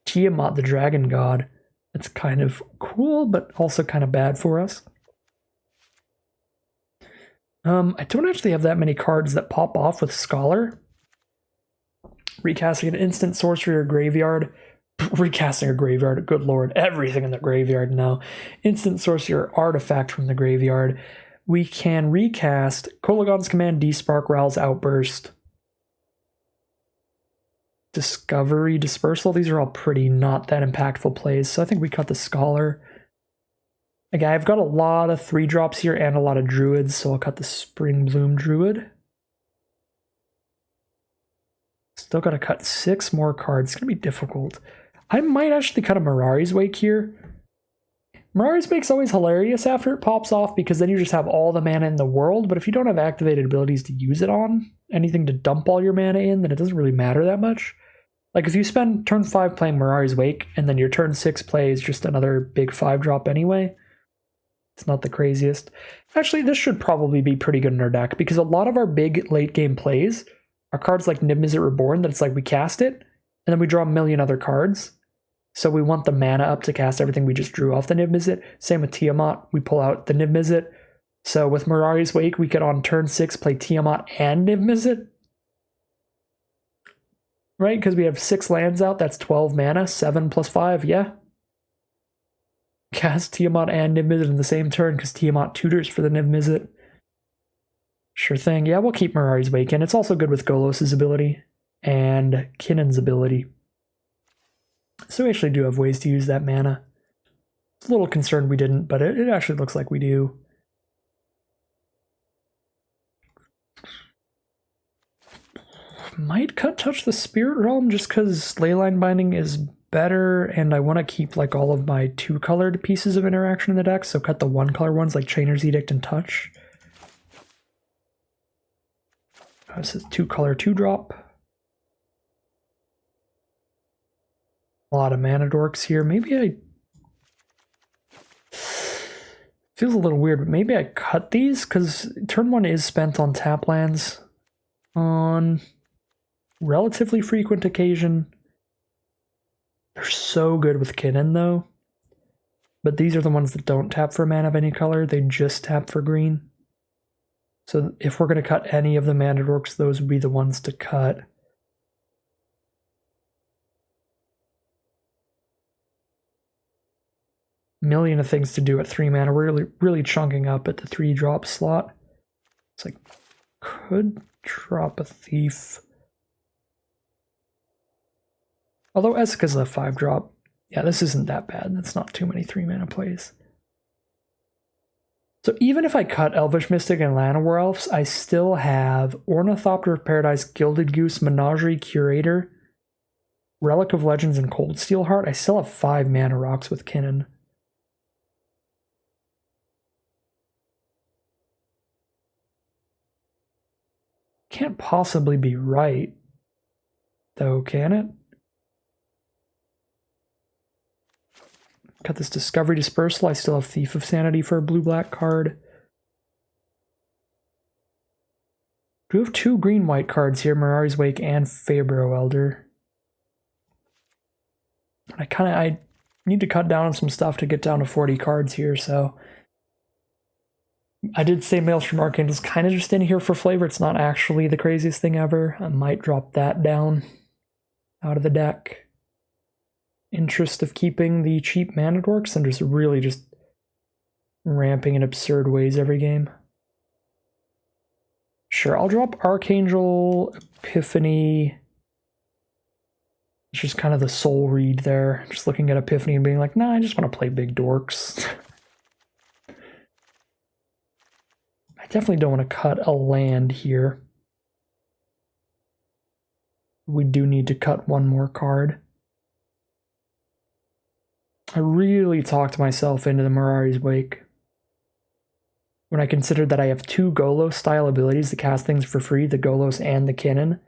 Tiamat, the dragon god. It's kind of cool, but also kind of bad for us. I don't actually have that many cards that pop off with Scholar. Recasting an instant sorcery or graveyard. Recasting a graveyard, good lord, everything in the graveyard now. Instant sorcery or artifact from the graveyard. We can recast Kolaghan's Command, Despark, Rowl's Outburst, Discovery, Dispersal. These are all pretty not that impactful plays, so I think we cut the Scholar. Again, I've got a lot of 3-drops here and a lot of druids, so I'll cut the Springbloom Druid. Still got to cut 6 more cards. It's going to be difficult. I might actually cut a Mirari's Wake here. Mirari's Wake's always hilarious after it pops off because then you just have all the mana in the world, but if you don't have activated abilities to use it on, anything to dump all your mana in, then it doesn't really matter that much. Like if you spend turn 5 playing Mirari's Wake and then your turn 6 plays just another big 5-drop anyway, it's not the craziest. Actually, this should probably be pretty good in our deck because a lot of our big late game plays are cards like Niv-Mizzet Reborn that it's like we cast it and then we draw a million other cards. So we want the mana up to cast everything we just drew off the Niv-Mizzet. Same with Tiamat, we pull out the Niv-Mizzet. So with Mirari's Wake, we could on turn 6 play Tiamat and Niv-Mizzet. Right, because we have 6 lands out, that's 12 mana, 7 plus 5, yeah. Cast Tiamat and Niv-Mizzet in the same turn because Tiamat tutors for the Niv-Mizzet. Sure thing, yeah, we'll keep Mirari's Wake in. It's also good with Golos' ability and Kinnon's ability. So we actually do have ways to use that mana. It's a little concerned we didn't, but it actually looks like we do. Might touch the Spirit Realm just because Leyline Binding is better, and I want to keep like all of my 2-colored pieces of interaction in the deck, so cut the 1-color ones like Chainer's Edict and Touch. This is 2-color 2-drop. A lot of mana dorks here. Maybe I... Feels a little weird, but maybe I cut these, because turn 1 is spent on tap lands on relatively frequent occasion. They're so good with Kinnon, though. But these are the ones that don't tap for mana of any color. They just tap for green. So if we're going to cut any of the mana dorks, those would be the ones to cut. Million of things to do at 3 mana. We're really chunking up at the 3-drop slot. It's like, could drop a Thief. Although Esika's a 5-drop. Yeah, this isn't that bad. That's not too many 3-mana plays. So even if I cut Elvish Mystic and Llanowar Elves, I still have Ornithopter of Paradise, Gilded Goose, Menagerie, Curator, Relic of Legends, and Cold Steel Heart. I still have 5 mana rocks with Kinnon. Can't possibly be right, though, can it? Got this Discovery Dispersal. I still have Thief of Sanity for a blue-black card. Do we have 2 green-white cards here, Mirari's Wake and Fabro Elder? I need to cut down on some stuff to get down to 40 cards here, so... I did say Maelstrom Archangel's kind of just in here for flavor. It's not actually the craziest thing ever. I might drop that down out of the deck. Interest of keeping the cheap mana dorks and just really just ramping in absurd ways every game. Sure, I'll drop Archangel, Epiphany. It's just kind of the soul read there. Just looking at Epiphany and being like, nah, I just want to play big dorks. I definitely don't want to cut a land here. We do need to cut one more card. I really talked myself into the Mirari's Wake. When I considered that I have 2 Golos-style abilities to cast things for free, the Golos and the Kinnon,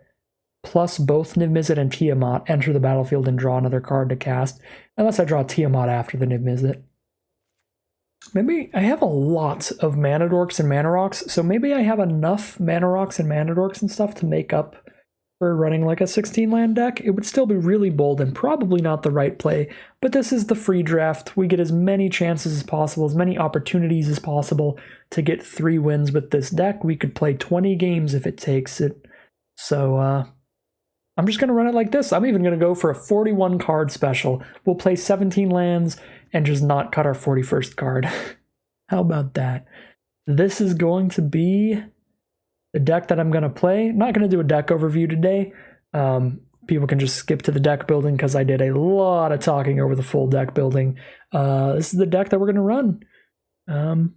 plus both Niv-Mizzet and Tiamat enter the battlefield and draw another card to cast, unless I draw Tiamat after the Niv-Mizzet. Maybe I have a lot of mana dorks and mana rocks, so maybe I have enough mana rocks and mana dorks and stuff to make up for running like a 16-land deck. It would still be really bold and probably not the right play, but this is the free draft. We get as many chances as possible, as many opportunities as possible to get 3 wins with this deck. We could play 20 games if it takes it. So I'm just going to run it like this. I'm even going to go for a 41 card special. We'll play 17 lands and just not cut our 41st card. How about that? This is going to be the deck that I'm going to play. I'm not going to do a deck overview today. People can just skip to the deck building because I did a lot of talking over the full deck building. This is the deck that we're going to run.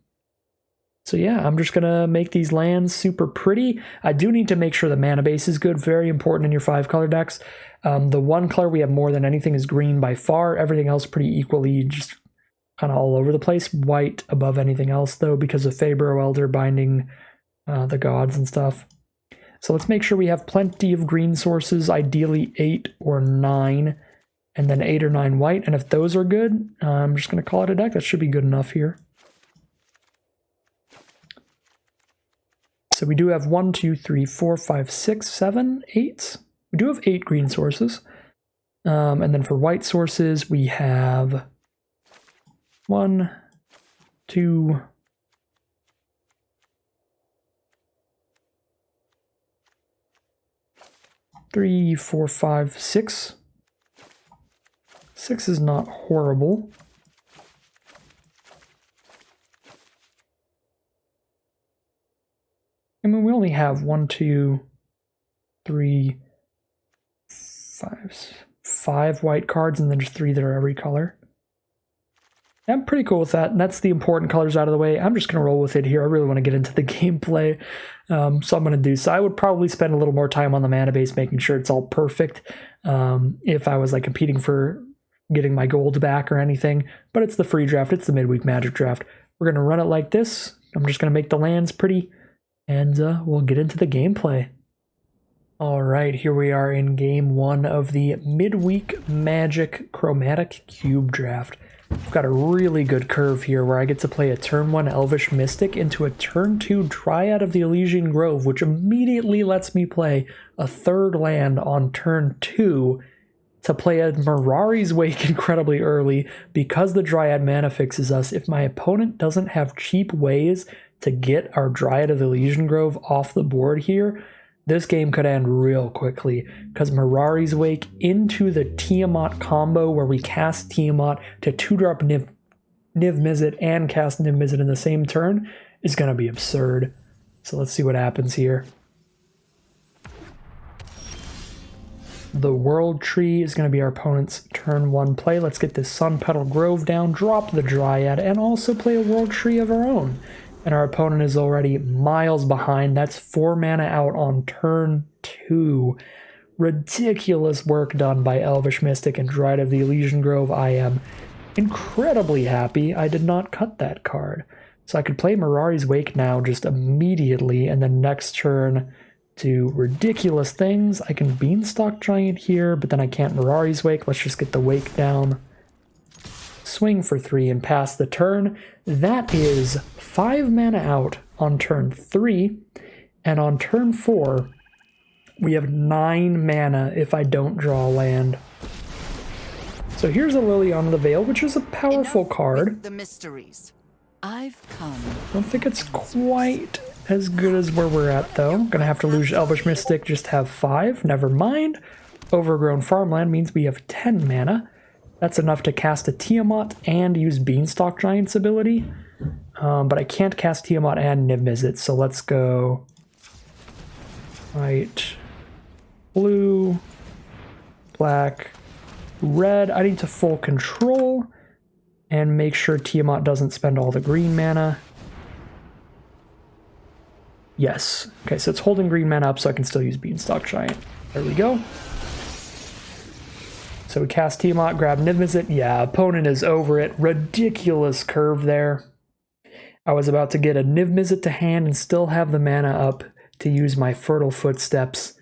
So yeah, I'm just going to make these lands super pretty. I do need to make sure the mana base is good. Very important in your 5-color decks. The one color we have more than anything is green by far. Everything else pretty equally just kind of all over the place. White above anything else, though, because of Fabro Elder binding the gods and stuff. So let's make sure we have plenty of green sources, ideally 8 or 9, and then 8 or 9 white. And if those are good, I'm just going to call it a deck. That should be good enough here. So we do have 1, 2, 3, 4, 5, 6, 7, 8. We do have 8 green sources. And then for white sources, we have 1, 2, 3, 4, 5, 6. 6 is not horrible. I mean, we only have 1, 2, 3, 5 white cards, and then just 3 that are every color. I'm pretty cool with that, and that's the important colors out of the way. I'm just going to roll with it here. I really want to get into the gameplay, so I'm going to do so. I would probably spend a little more time on the mana base, making sure it's all perfect, if I was like competing for getting my gold back or anything, but it's the free draft. It's the Midweek Magic Draft. We're going to run it like this. I'm just going to make the lands pretty, and we'll get into the gameplay. All right, here we are in game 1 of the Midweek Magic Chromatic Cube Draft. I've got a really good curve here where I get to play a turn 1 Elvish Mystic into a turn 2 Dryad of the Elysian Grove, which immediately lets me play a 3rd land on turn 2 to play a Mirari's Wake incredibly early because the Dryad mana fixes us. If my opponent doesn't have cheap ways to get our Dryad of the Elysian Grove off the board here, this game could end real quickly, because Mirari's Wake into the Tiamat combo where we cast Tiamat to 2-drop Niv Mizzet and cast Niv Mizzet in the same turn is going to be absurd. So let's see what happens here. The World Tree is going to be our opponent's turn 1 play. Let's get this Sun Petal Grove down, drop the Dryad, and also play a World Tree of our own. And our opponent is already miles behind. That's 4 mana out on turn 2. Ridiculous work done by Elvish Mystic and Dryad of the Elysian Grove. I am incredibly happy I did not cut that card. So I could play Mirari's Wake now just immediately, and then next turn do ridiculous things. I can Beanstalk Giant here, but then I can't Mirari's Wake. Let's just get the Wake down. Swing for 3 and pass the turn. That is 5 mana out on turn 3, and on turn 4 we have 9 mana if I don't draw a land. So here's a Liliana the Veil, which is a powerful card. The mysteries. I've come. I don't think it's quite as good as where we're at, though. I'm gonna have to lose Elvish Mystic, just have 5. Never mind. Overgrown Farmland means we have 10 mana. That's enough to cast a Tiamat and use Beanstalk Giant's ability. But I can't cast Tiamat and Niv Mizzet, so let's go white, blue, black, red. I need to full control and make sure Tiamat doesn't spend all the green mana. Yes. Okay, so it's holding green mana up so I can still use Beanstalk Giant. There we go. So we cast Tiamat, grab Niv Mizzet. Yeah, opponent is over it. Ridiculous curve there. I was about to get a Niv Mizzet to hand and still have the mana up to use my Fertile Footsteps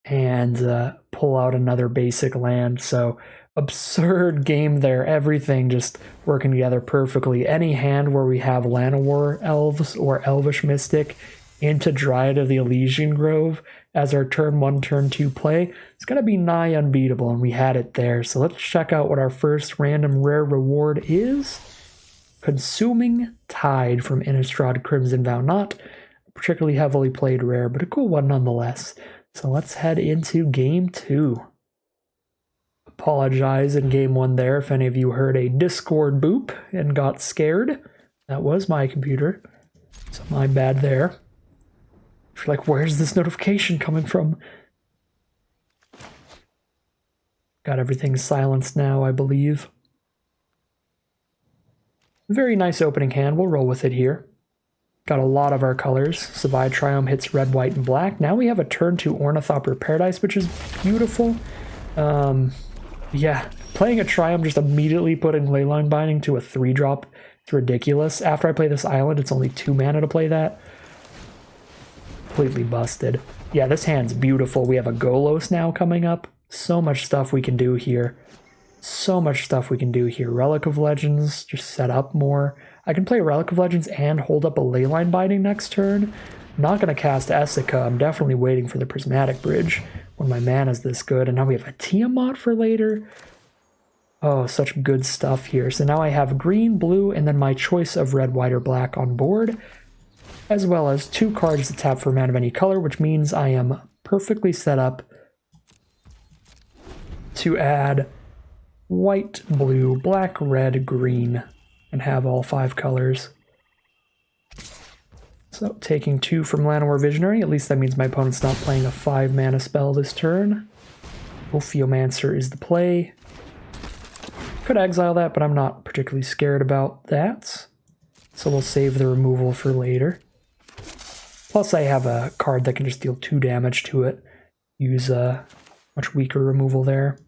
and pull out another basic land. So absurd game there. Everything just working together perfectly. Any hand where we have Llanowar Elves or Elvish Mystic into Dryad of the Elysian Grove as our turn 1, turn 2 play, it's going to be nigh unbeatable, and we had it there. So let's check out what our first random rare reward is. Consuming Tide from Innistrad Crimson Vow. Not a particularly heavily played rare, but a cool one nonetheless. So let's head into game 2. Apologize in game 1 there if any of you heard a Discord boop and got scared. That was my computer, so my bad there. If you're like, where's this notification coming from? Got everything silenced now, I believe. Very nice opening hand. We'll roll with it here. Got a lot of our colors. Savai Triome hits red, white, and black. Now we have a turn 2 Ornithopter Paradise, which is beautiful. Yeah, playing a Triome, just immediately putting Leyline Binding to a 3-drop, it's ridiculous. After I play this island, it's only 2 mana to play that. Completely busted. Yeah, this hand's beautiful. We have a Golos now coming up. So much stuff we can do here. So much stuff we can do here. Relic of Legends, just set up more. I can play Relic of Legends and hold up a Leyline Binding next turn. I'm not going to cast Essica. I'm definitely waiting for the Prismatic Bridge when my mana's this good. And now we have a Tiamat for later. Oh, such good stuff here. So now I have green, blue, and then my choice of red, white, or black on board, as well as 2 cards to tap for mana of any color, which means I am perfectly set up to add white, blue, black, red, green, and have all 5 colors. So taking 2 from Llanowar Visionary, at least that means my opponent's not playing a 5 mana spell this turn. Ophiomancer is the play. Could exile that, but I'm not particularly scared about that. So we'll save the removal for later. Plus I have a card that can just deal 2 damage to it. Use a much weaker removal there.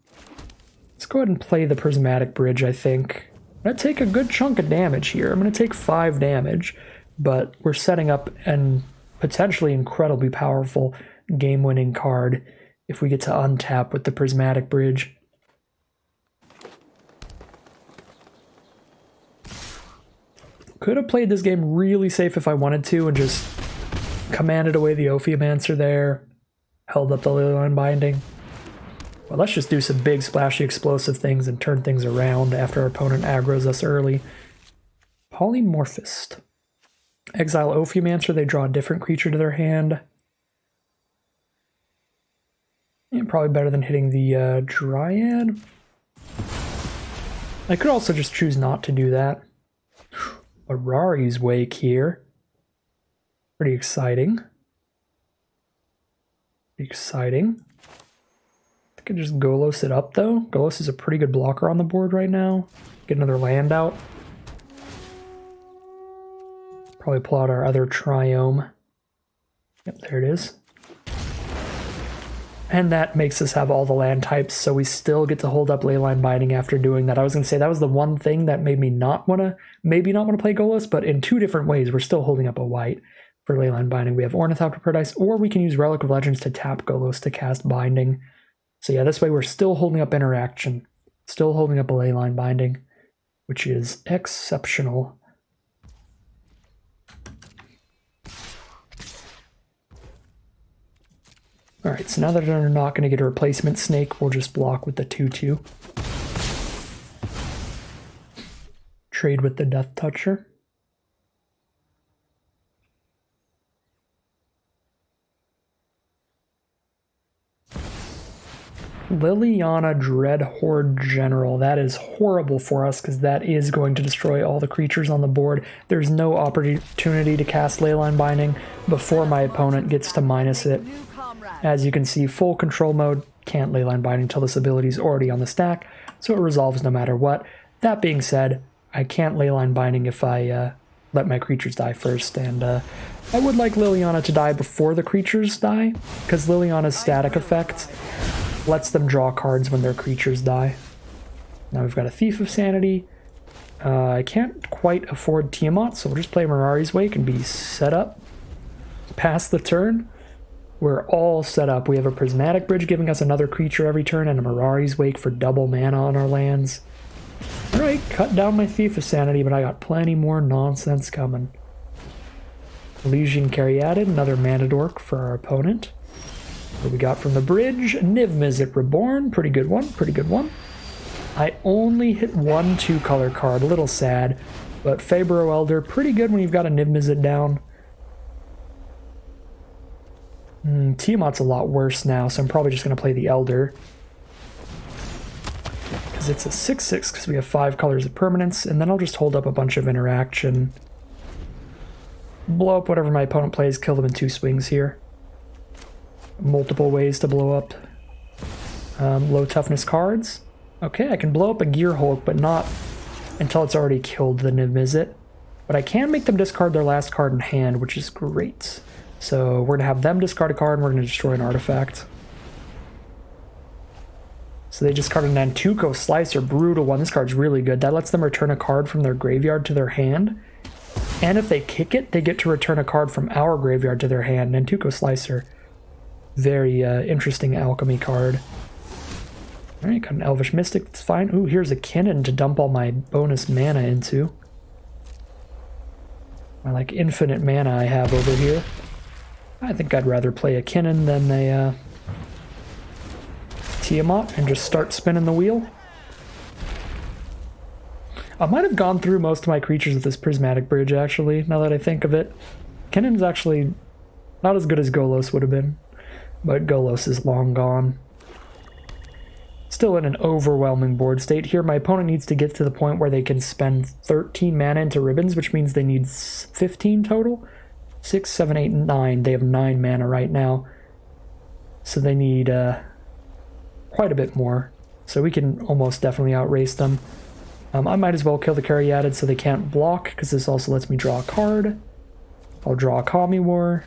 Let's go ahead and play the Prismatic Bridge, I think. I'm going to take a good chunk of damage here. I'm going to take 5 damage, but we're setting up an potentially incredibly powerful game-winning card if we get to untap with the Prismatic Bridge. Could have played this game really safe if I wanted to and just commanded away the Ophiomancer there, held up the Leyline Binding. Well, let's just do some big splashy explosive things and turn things around after our opponent aggroes us early. Polymorphist. Exile Ophiomancer, they draw a different creature to their hand. Yeah, probably better than hitting the Dryad. I could also just choose not to do that. Mirari's Wake here. Pretty exciting. Pretty exciting. I could just Golos it up though. Golos is a pretty good blocker on the board right now. Get another land out. Probably pull out our other Triome. Yep, there it is. And that makes us have all the land types, so we still get to hold up Leyline Binding after doing that. I was going to say that was the one thing that made me not want to play Golos, but in 2 different ways, we're still holding up a white for Leyline Binding. We have Ornithopter Paradise, or we can use Relic of Legends to tap Golos to cast Binding. So yeah, this way we're still holding up interaction, still holding up a Leyline Binding, which is exceptional. Alright, so now that they're not going to get a replacement snake, we'll just block with the 2/2. Trade with the Death Toucher. Liliana Dreadhorde General. That is horrible for us because that is going to destroy all the creatures on the board. There's no opportunity to cast Leyline Binding before my opponent gets to minus it. As you can see, full control mode, can't Leyline Binding until this ability is already on the stack, so it resolves no matter what. That being said, I can't Leyline Binding if I let my creatures die first, and I would like Liliana to die before the creatures die, because Liliana's static effect lets them draw cards when their creatures die. Now we've got a Thief of Sanity. I can't quite afford Tiamat, so we'll just play Mirari's Wake and be set up. Pass the turn. We're all set up. We have a Prismatic Bridge giving us another creature every turn and a Mirari's Wake for double mana on our lands. Alright, cut down my Thief of Sanity, but I got plenty more nonsense coming. Elysian Caryatid, another mana dork for our opponent. What we got from the bridge? Niv Mizzet Reborn, pretty good one, pretty good one. I only hit 1 2-color card, a little sad, but Fabro Elder, pretty good when you've got a Niv Mizzet down. Tiamat's a lot worse now, so I'm probably just going to play the Elder. Because it's a 6/6, because we have 5 colors of permanence, and then I'll just hold up a bunch of interaction. Blow up whatever my opponent plays, kill them in 2 swings here. Multiple ways to blow up low toughness cards. Okay, I can blow up a Gear Hulk, but not until it's already killed the Niv Mizzet. But I can make them discard their last card in hand, which is great. So we're going to have them discard a card, and we're going to destroy an artifact. So they discarded an Antuco Slicer, brutal one. This card's really good. That lets them return a card from their graveyard to their hand. And if they kick it, they get to return a card from our graveyard to their hand. Antuco Slicer. Very interesting alchemy card. Alright, got an Elvish Mystic, it's fine. Ooh, here's a Kinnan to dump all my bonus mana into. My, like, infinite mana I have over here. I think I'd rather play a Kinnan than a Tiamat and just start spinning the wheel. I might have gone through most of my creatures with this Prismatic Bridge, actually, now that I think of it. Kinnan's actually not as good as Golos would have been, but Golos is long gone. Still in an overwhelming board state here. My opponent needs to get to the point where they can spend 13 mana into ribbons, which means they need 15 total. 6, 7, 8, 9. They have 9 mana right now. So they need quite a bit more. So we can almost definitely outrace them. I might as well kill the Caryatid so they can't block, because this also lets me draw a card. I'll draw a Kami War.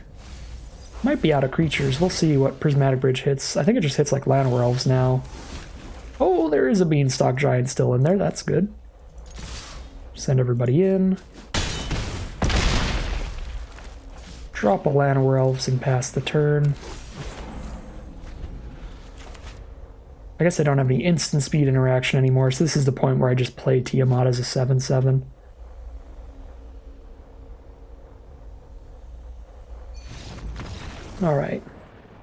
Might be out of creatures. We'll see what Prismatic Bridge hits. I think it just hits like Llanowar Elves now. Oh, there is a Beanstalk Giant still in there. That's good. Send everybody in. Drop a Llanowar Elves and pass the turn. I guess I don't have any instant speed interaction anymore, so this is the point where I just play Tiamat as a 7/7. Alright.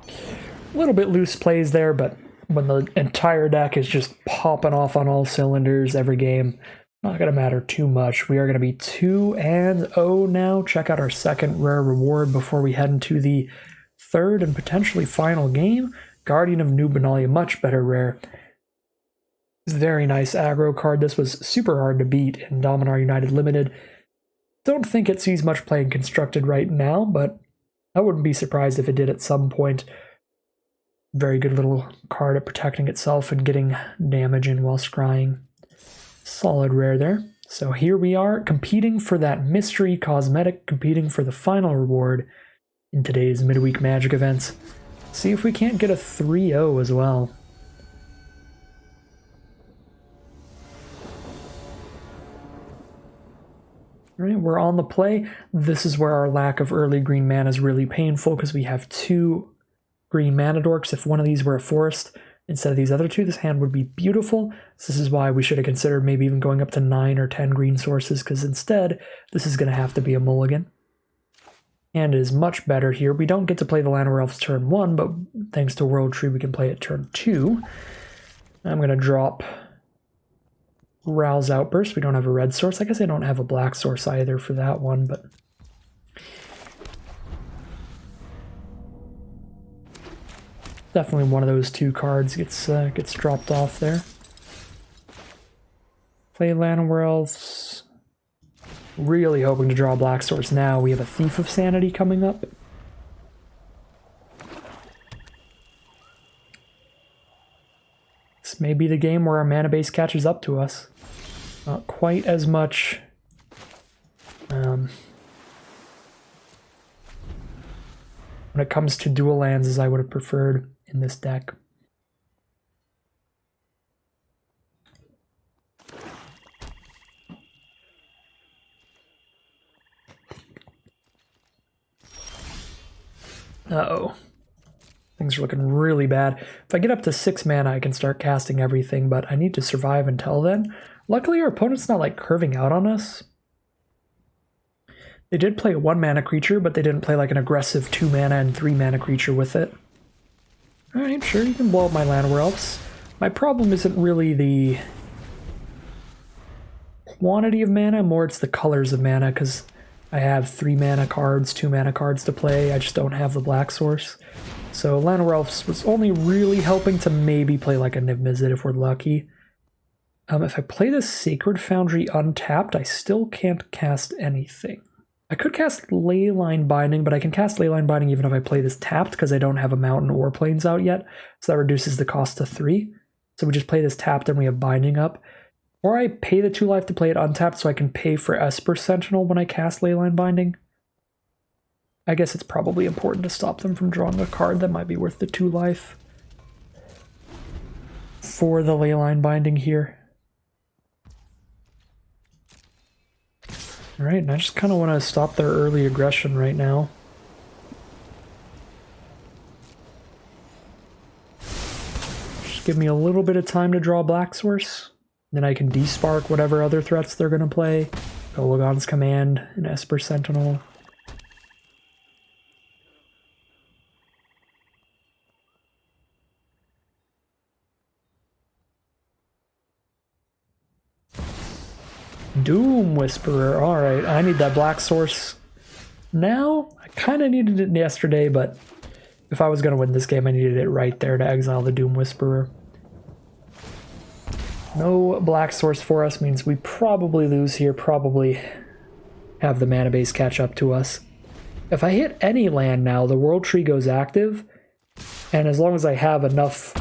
A little bit loose plays there, but when the entire deck is just popping off on all cylinders every game, not going to matter too much. We are going to be 2-0 now. Check out our second rare reward before we head into the third and potentially final game. Guardian of New Benalia, much better rare. Very nice aggro card. This was super hard to beat in Dominar United Limited. Don't think it sees much play in Constructed right now, but I wouldn't be surprised if it did at some point. Very good little card at protecting itself and getting damage in while scrying. Solid rare there. So here we are, competing for that mystery cosmetic, competing for the final reward in today's Midweek Magic events. See if we can't get a 3-0 as well. All right, we're on the play. This is where our lack of early green mana is really painful because we have 2 green mana dorks. If one of these were a forest instead of these other 2, this hand would be beautiful. So this is why we should have considered maybe even going up to 9 or 10 green sources, because instead this is going to have to be a mulligan. And is much better here. We don't get to play the Llanowar Elves turn 1, but thanks to World Tree we can play it turn 2. I'm going to drop Rouse Outburst. We don't have a red source. I guess I don't have a black source either for that one, but definitely one of those 2 cards gets dropped off there. Play Llanowar Elves. Really hoping to draw a black source now. We have a Thief of Sanity coming up. This may be the game where our mana base catches up to us. Not quite as much when it comes to dual lands as I would have preferred in this deck. Uh-oh. Things are looking really bad. If I get up to 6 mana, I can start casting everything, but I need to survive until then. Luckily, our opponent's not, like, curving out on us. They did play a 1 mana creature, but they didn't play, like, an aggressive 2 mana and 3 mana creature with it. Alright, sure, you can blow up my Llanowar Elves. My problem isn't really the quantity of mana, more it's the colors of mana, because I have 3 mana cards, 2 mana cards to play. I just don't have the black source. So Llanowar Elves was only really helping to maybe play like a Niv Mizzet if we're lucky. If I play this Sacred Foundry untapped, I still can't cast anything. I could cast Leyline Binding, but I can cast Leyline Binding even if I play this tapped because I don't have a Mountain or Plains out yet. So that reduces the cost to 3. So we just play this tapped and we have Binding up. Or I pay the 2 life to play it untapped so I can pay for Esper Sentinel when I cast Leyline Binding. I guess it's probably important to stop them from drawing a card that might be worth the 2 life for the Leyline Binding here. Alright, and I just kind of want to stop their early aggression right now. Just give me a little bit of time to draw Black Source. Then I can despark whatever other threats they're going to play. Olagon's Command, an Esper Sentinel. Doom Whisperer. Alright, I need that Black Source now. I kind of needed it yesterday, but if I was going to win this game, I needed it right there to exile the Doom Whisperer. No Black Source for us means we probably lose here, probably have the mana base catch up to us. If I hit any land now, the World Tree goes active, and as long as I have enough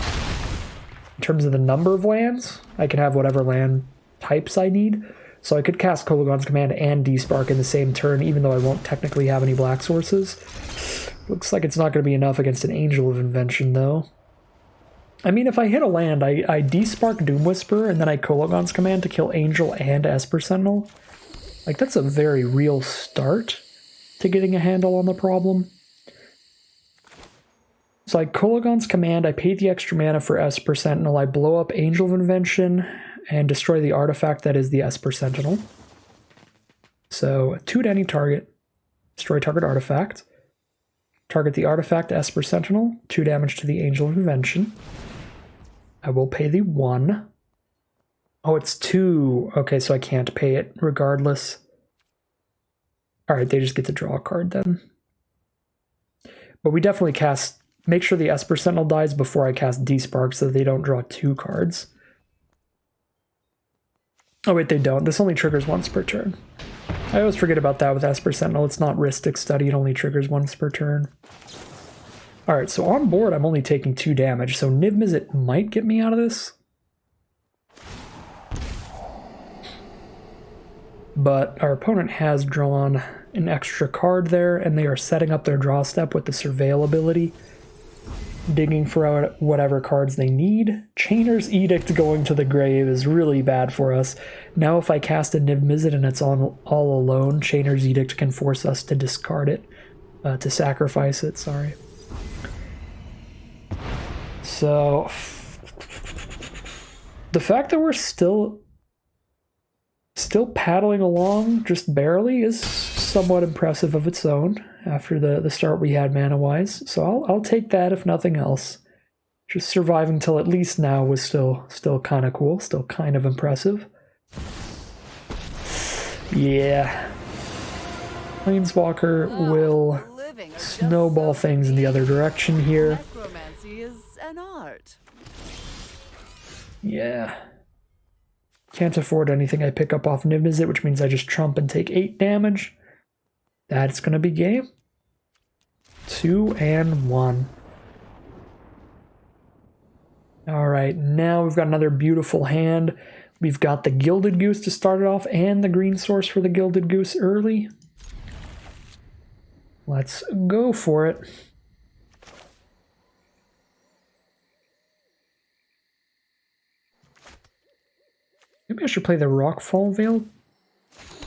in terms of the number of lands, I can have whatever land types I need. So I could cast Kolaghan's Command and Despark in the same turn, even though I won't technically have any Black Sources. Looks like it's not going to be enough against an Angel of Invention, though. I mean, if I hit a land, I Despark Doom Whisperer, and then I Kolaghan's Command to kill Angel and Esper Sentinel. Like, that's a very real start to getting a handle on the problem. So I Kolaghan's Command, I pay the extra mana for Esper Sentinel, I blow up Angel of Invention, and destroy the artifact that is the Esper Sentinel. So 2 to any target, destroy target artifact. Target the artifact Esper Sentinel, 2 damage to the Angel of Invention. I will pay the 1. Oh, it's 2. Okay, so I can't pay it regardless. Alright, they just get to draw a card then. But we definitely cast... Make sure the Esper Sentinel dies before I cast Despark so that they don't draw 2 cards. Oh wait, they don't. This only triggers once per turn. I always forget about that with Esper Sentinel. It's not Rhystic Study, it only triggers once per turn. Alright, so on board I'm only taking 2 damage, so Niv Mizzet might get me out of this. But our opponent has drawn an extra card there, and they are setting up their draw step with the Surveil ability. Digging for whatever cards they need. Chainer's Edict going to the grave is really bad for us. Now if I cast a Niv Mizzet and it's all alone, Chainer's Edict can force us to discard it. To sacrifice it, sorry. So... the fact that we're still paddling along, just barely, is somewhat impressive of its own after the start we had mana-wise. So I'll take that if nothing else. Just surviving till at least now was still kind of cool, still kind of impressive. Yeah. Planeswalker will snowball things in the other direction here. Necromancy is an art. Yeah. Can't afford anything I pick up off Niv Mizzet, which means I just trump and take 8 damage. That's going to be game. 2 and 1. Alright, now we've got another beautiful hand. We've got the Gilded Goose to start it off, and the green source for the Gilded Goose early. Let's go for it. Maybe I should play the Rockfall Veil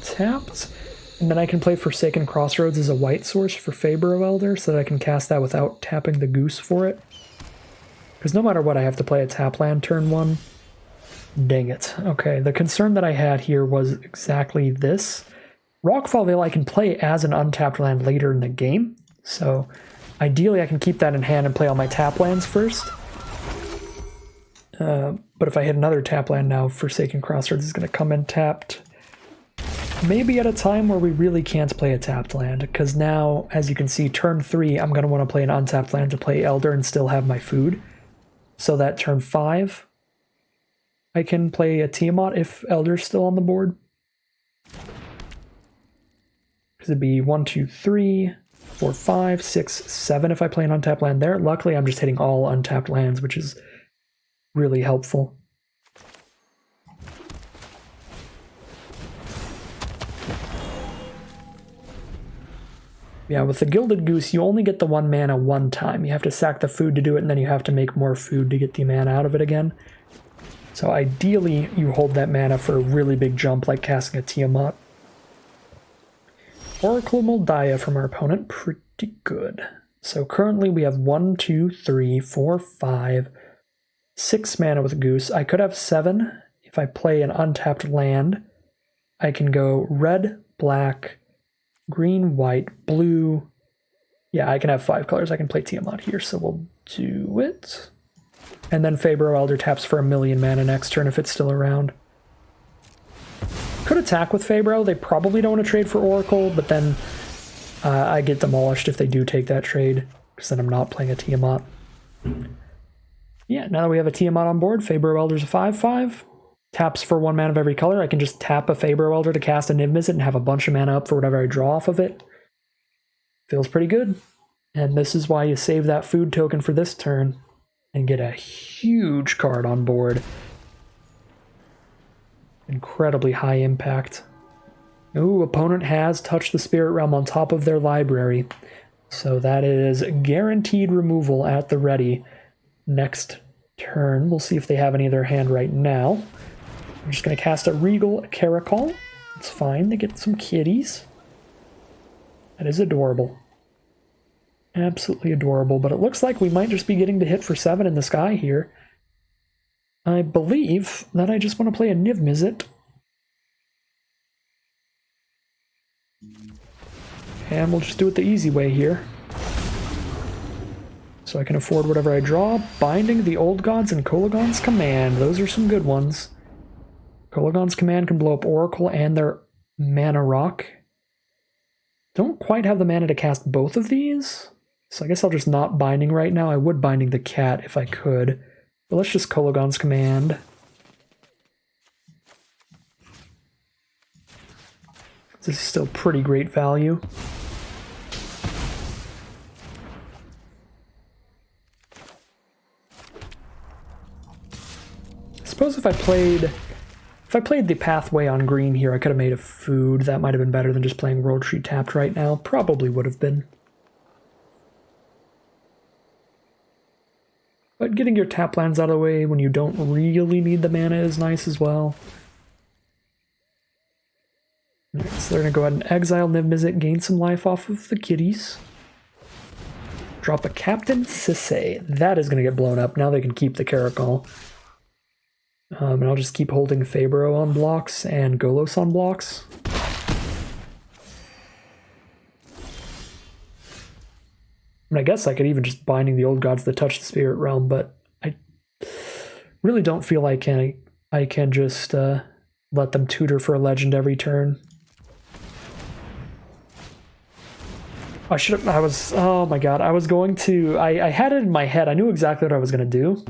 tapped, and then I can play Forsaken Crossroads as a white source for Faber of Elder, so that I can cast that without tapping the Goose for it. Because no matter what, I have to play a tap land turn 1. Dang it. Okay, the concern that I had here was exactly this. Rockfall Veil I can play as an untapped land later in the game, so ideally I can keep that in hand and play all my tap lands first. But if I hit another tap land now, Forsaken Crossroads is going to come in tapped. Maybe at a time where we really can't play a tapped land, because now, as you can see, turn 3, I'm going to want to play an untapped land to play Elder and still have my food. So that turn 5, I can play a Tiamat if Elder's still on the board. Because it'd be 1, 2, 3, 4, 5, 6, 7 if I play an untapped land there. Luckily, I'm just hitting all untapped lands, which is really helpful. Yeah, with the Gilded Goose, you only get the 1 mana one time. You have to sack the food to do it, and then you have to make more food to get the mana out of it again. So ideally, you hold that mana for a really big jump, like casting a Tiamat. Oracle Moldiah from our opponent, pretty good. So currently we have 1, 2, 3, 4, 5, 6 mana with Goose. I could have 7 if I play an untapped land. I can go red, black, green, white, blue. Yeah, I can have 5 colors. I can play Tiamat here, so we'll do it. And then Fabro Elder taps for 1,000,000 mana next turn if it's still around. Could attack with Fabro. They probably don't want to trade for Oracle, but then I get demolished if they do take that trade, because then I'm not playing a Tiamat. Yeah, now that we have a Tiamat on board, Fabro Elder's a 5/5. Taps for 1 mana of every color. I can just tap a Fabro Elder to cast a Niv Mizzet and have a bunch of mana up for whatever I draw off of it. Feels pretty good. And this is why you save that food token for this turn and get a huge card on board. Incredibly high impact. Ooh, opponent has touched the Spirit Realm on top of their library. So that is guaranteed removal at the ready next turn. We'll see if they have any of their hand right now. I'm just going to cast a Regal Caracol. It's fine, they get some kitties. That is adorable. Absolutely adorable, but it looks like we might just be getting to hit for 7 in the sky here. I believe that I just want to play a Niv Mizzet. And we'll just do it the easy way here. So I can afford whatever I draw. Binding the Old Gods and Kolaghan's Command. Those are some good ones. Kolaghan's Command can blow up Oracle and their Mana Rock. Don't quite have the mana to cast both of these. So I guess I'll just not Binding right now. I would Binding the Cat if I could. But let's just Kolaghan's Command. This is still pretty great value. I suppose if I played the Pathway on green here, I could have made a food. That might have been better than just playing World Tree tapped right now. Probably would have been. But getting your tap lands out of the way when you don't really need the mana is nice as well. Alright, so they're going to go ahead and exile Niv Mizzet, gain some life off of the kitties. Drop a Captain Sisay. That is going to get blown up. Now they can keep the Caracol. And I'll just keep holding Fabro on blocks and Golos on blocks. I guess I could even just Binding the Old Gods that touch the Spirit Realm, but I really don't feel I can just let them tutor for a legend every turn. Oh my god, I was going to, I had it in my head, I knew exactly what I was going to do.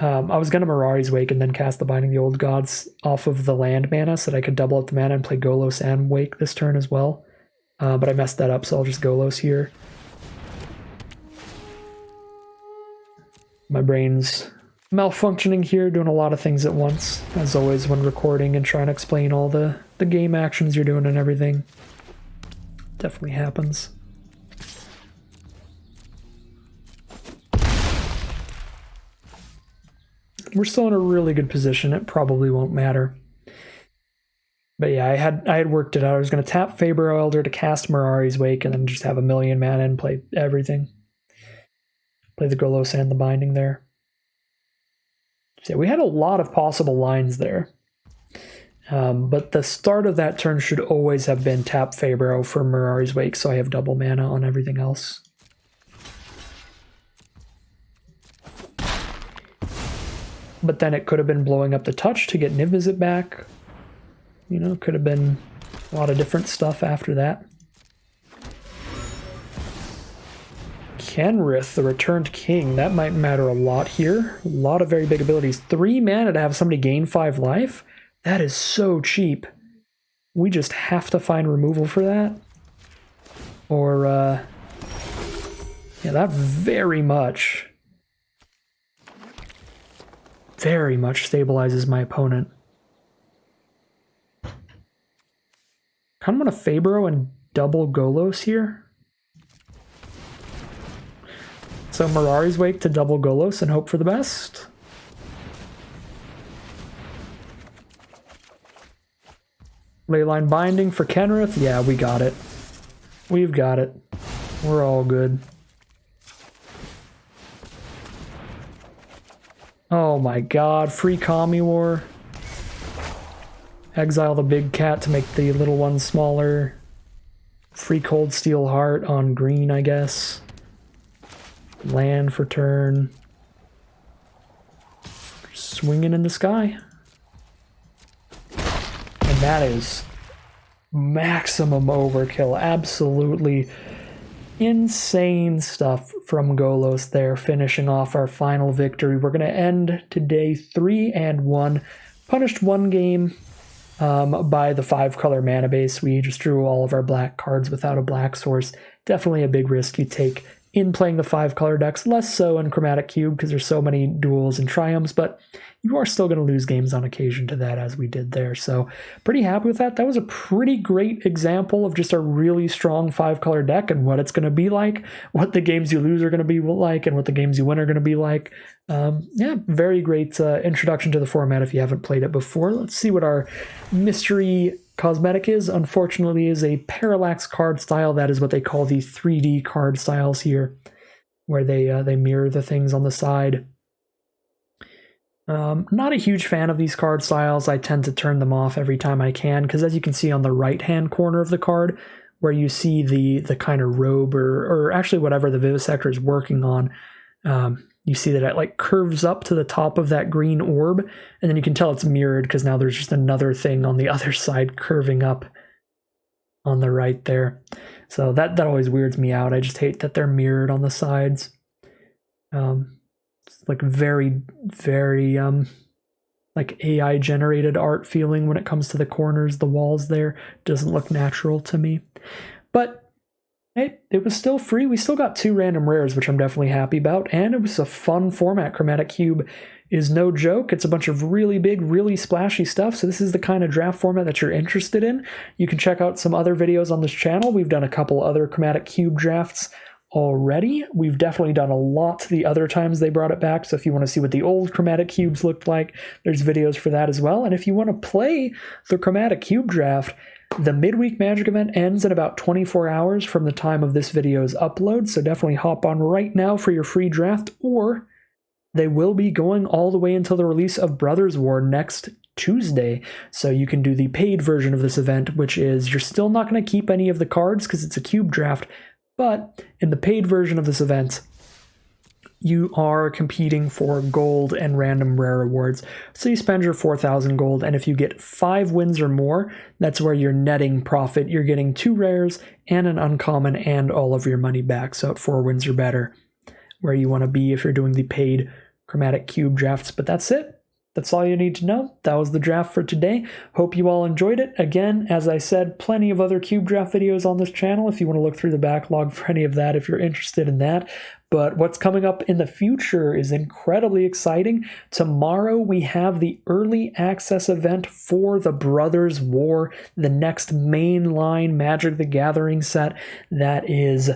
I was going to Mirari's Wake and then cast the Binding the Old Gods off of the land mana so that I could double up the mana and play Golos and Wake this turn as well. But I messed that up, so I'll just Golos here. My brain's malfunctioning here, doing a lot of things at once, as always when recording and trying to explain all the game actions you're doing and everything. Definitely happens. We're still in a really good position. It probably won't matter. But yeah, I had worked it out. I was going to tap Fabro Elder to cast Mirari's Wake and then just have 1,000,000 mana and play everything. Play the Golos and the Binding there. So yeah, we had a lot of possible lines there. But the start of that turn should always have been tap Fabro for Mirari's Wake, so I have double mana on everything else. But then it could have been blowing up the touch to get Niv Mizzet back. You know, could have been a lot of different stuff after that. Kenrith, the Returned King. That might matter a lot here. A lot of very big abilities. 3 mana to have somebody gain 5 life? That is so cheap. We just have to find removal for that. Or, yeah, that very much stabilizes my opponent. Kind of want to Fabro and double Golos here. So Mirari's Wake to double Golos and hope for the best. Leyline Binding for Kenrith. Yeah, we got it. We've got it. We're all good. Oh my god, free Kami War. Exile the big cat to make the little one smaller. Free Cold Steel Heart on green, I guess. Land for turn. Swinging in the sky. And that is maximum overkill. Absolutely insane stuff from Golos there, finishing off our final victory. We're going to end today 3-1. Punished one game by the 5-color mana base. We just drew all of our black cards without a black source. Definitely a big risk you take in playing the 5-color decks, less so in Chromatic Cube because there's so many duels and triumphs, but you are still going to lose games on occasion to that, as we did there. So pretty happy with that. That was a pretty great example of just a really strong 5-color deck and what it's going to be like, what the games you lose are going to be like, and what the games you win are going to be like. Yeah, very great introduction to the format if you haven't played it before. Let's see what our mystery cosmetic is. Unfortunately, is a parallax card style. That is what they call the 3D card styles here, where they mirror the things on the side. Not a huge fan of these card styles. I tend to turn them off every time I can, because as you can see on the right-hand corner of the card, where you see the kind of robe or actually whatever the Vivisector is working on, you see that it like curves up to the top of that green orb, and then you can tell it's mirrored because now there's just another thing on the other side curving up on the right there. So that always weirds me out. I just hate that they're mirrored on the sides. It's like very like AI generated art feeling when it comes to the corners, the walls there. Doesn't look natural to me. But hey, it was still free. We still got 2 random rares, which I'm definitely happy about, and it was a fun format. Chromatic Cube is no joke. It's a bunch of really big, really splashy stuff, so this is the kind of draft format that you're interested in. You can check out some other videos on this channel. We've done a couple other Chromatic Cube drafts already. We've definitely done a lot the other times they brought it back, so if you want to see what the old Chromatic Cubes looked like, there's videos for that as well. And if you want to play the Chromatic Cube draft, the Midweek Magic event ends in about 24 hours from the time of this video's upload, so definitely hop on right now for your free draft, or they will be going all the way until the release of Brothers War next Tuesday. So you can do the paid version of this event, which is you're still not going to keep any of the cards because it's a cube draft, but in the paid version of this event, you are competing for gold and random rare rewards. So you spend your 4,000 gold, and if you get 5 wins or more, that's where you're netting profit. You're getting 2 rares and an uncommon and all of your money back. So at 4 wins or better, where you want to be if you're doing the paid Chromatic Cube drafts. But that's it. That's all you need to know. That was the draft for today. Hope you all enjoyed it. Again, as I said, plenty of other cube draft videos on this channel if you want to look through the backlog for any of that if you're interested in that. But what's coming up in the future is incredibly exciting. Tomorrow we have the early access event for the Brothers War, the next mainline Magic the Gathering set that is,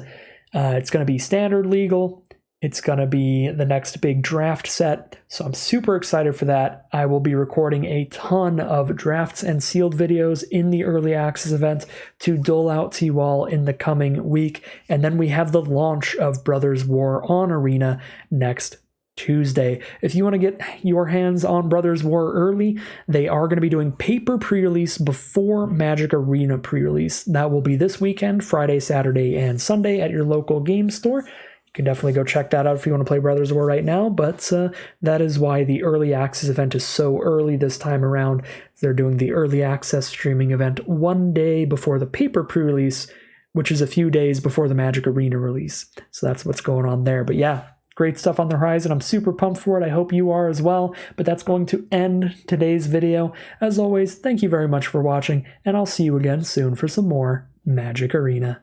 it's going to be standard legal. It's going to be the next big draft set, so I'm super excited for that. I will be recording a ton of drafts and sealed videos in the early access event to dole out to you all in the coming week. And then we have the launch of Brothers War on Arena next Tuesday. If you want to get your hands on Brothers War early, they are going to be doing paper pre-release before Magic Arena pre-release. That will be this weekend, Friday, Saturday, and Sunday at your local game store. You can definitely go check that out if you want to play Brothers War right now, but that is why the early access event is so early this time around. They're doing the early access streaming event one day before the paper pre-release, which is a few days before the Magic Arena release. So that's what's going on there. But yeah, great stuff on the horizon. I'm super pumped for it. I hope you are as well. But that's going to end today's video. As always, thank you very much for watching, and I'll see you again soon for some more Magic Arena.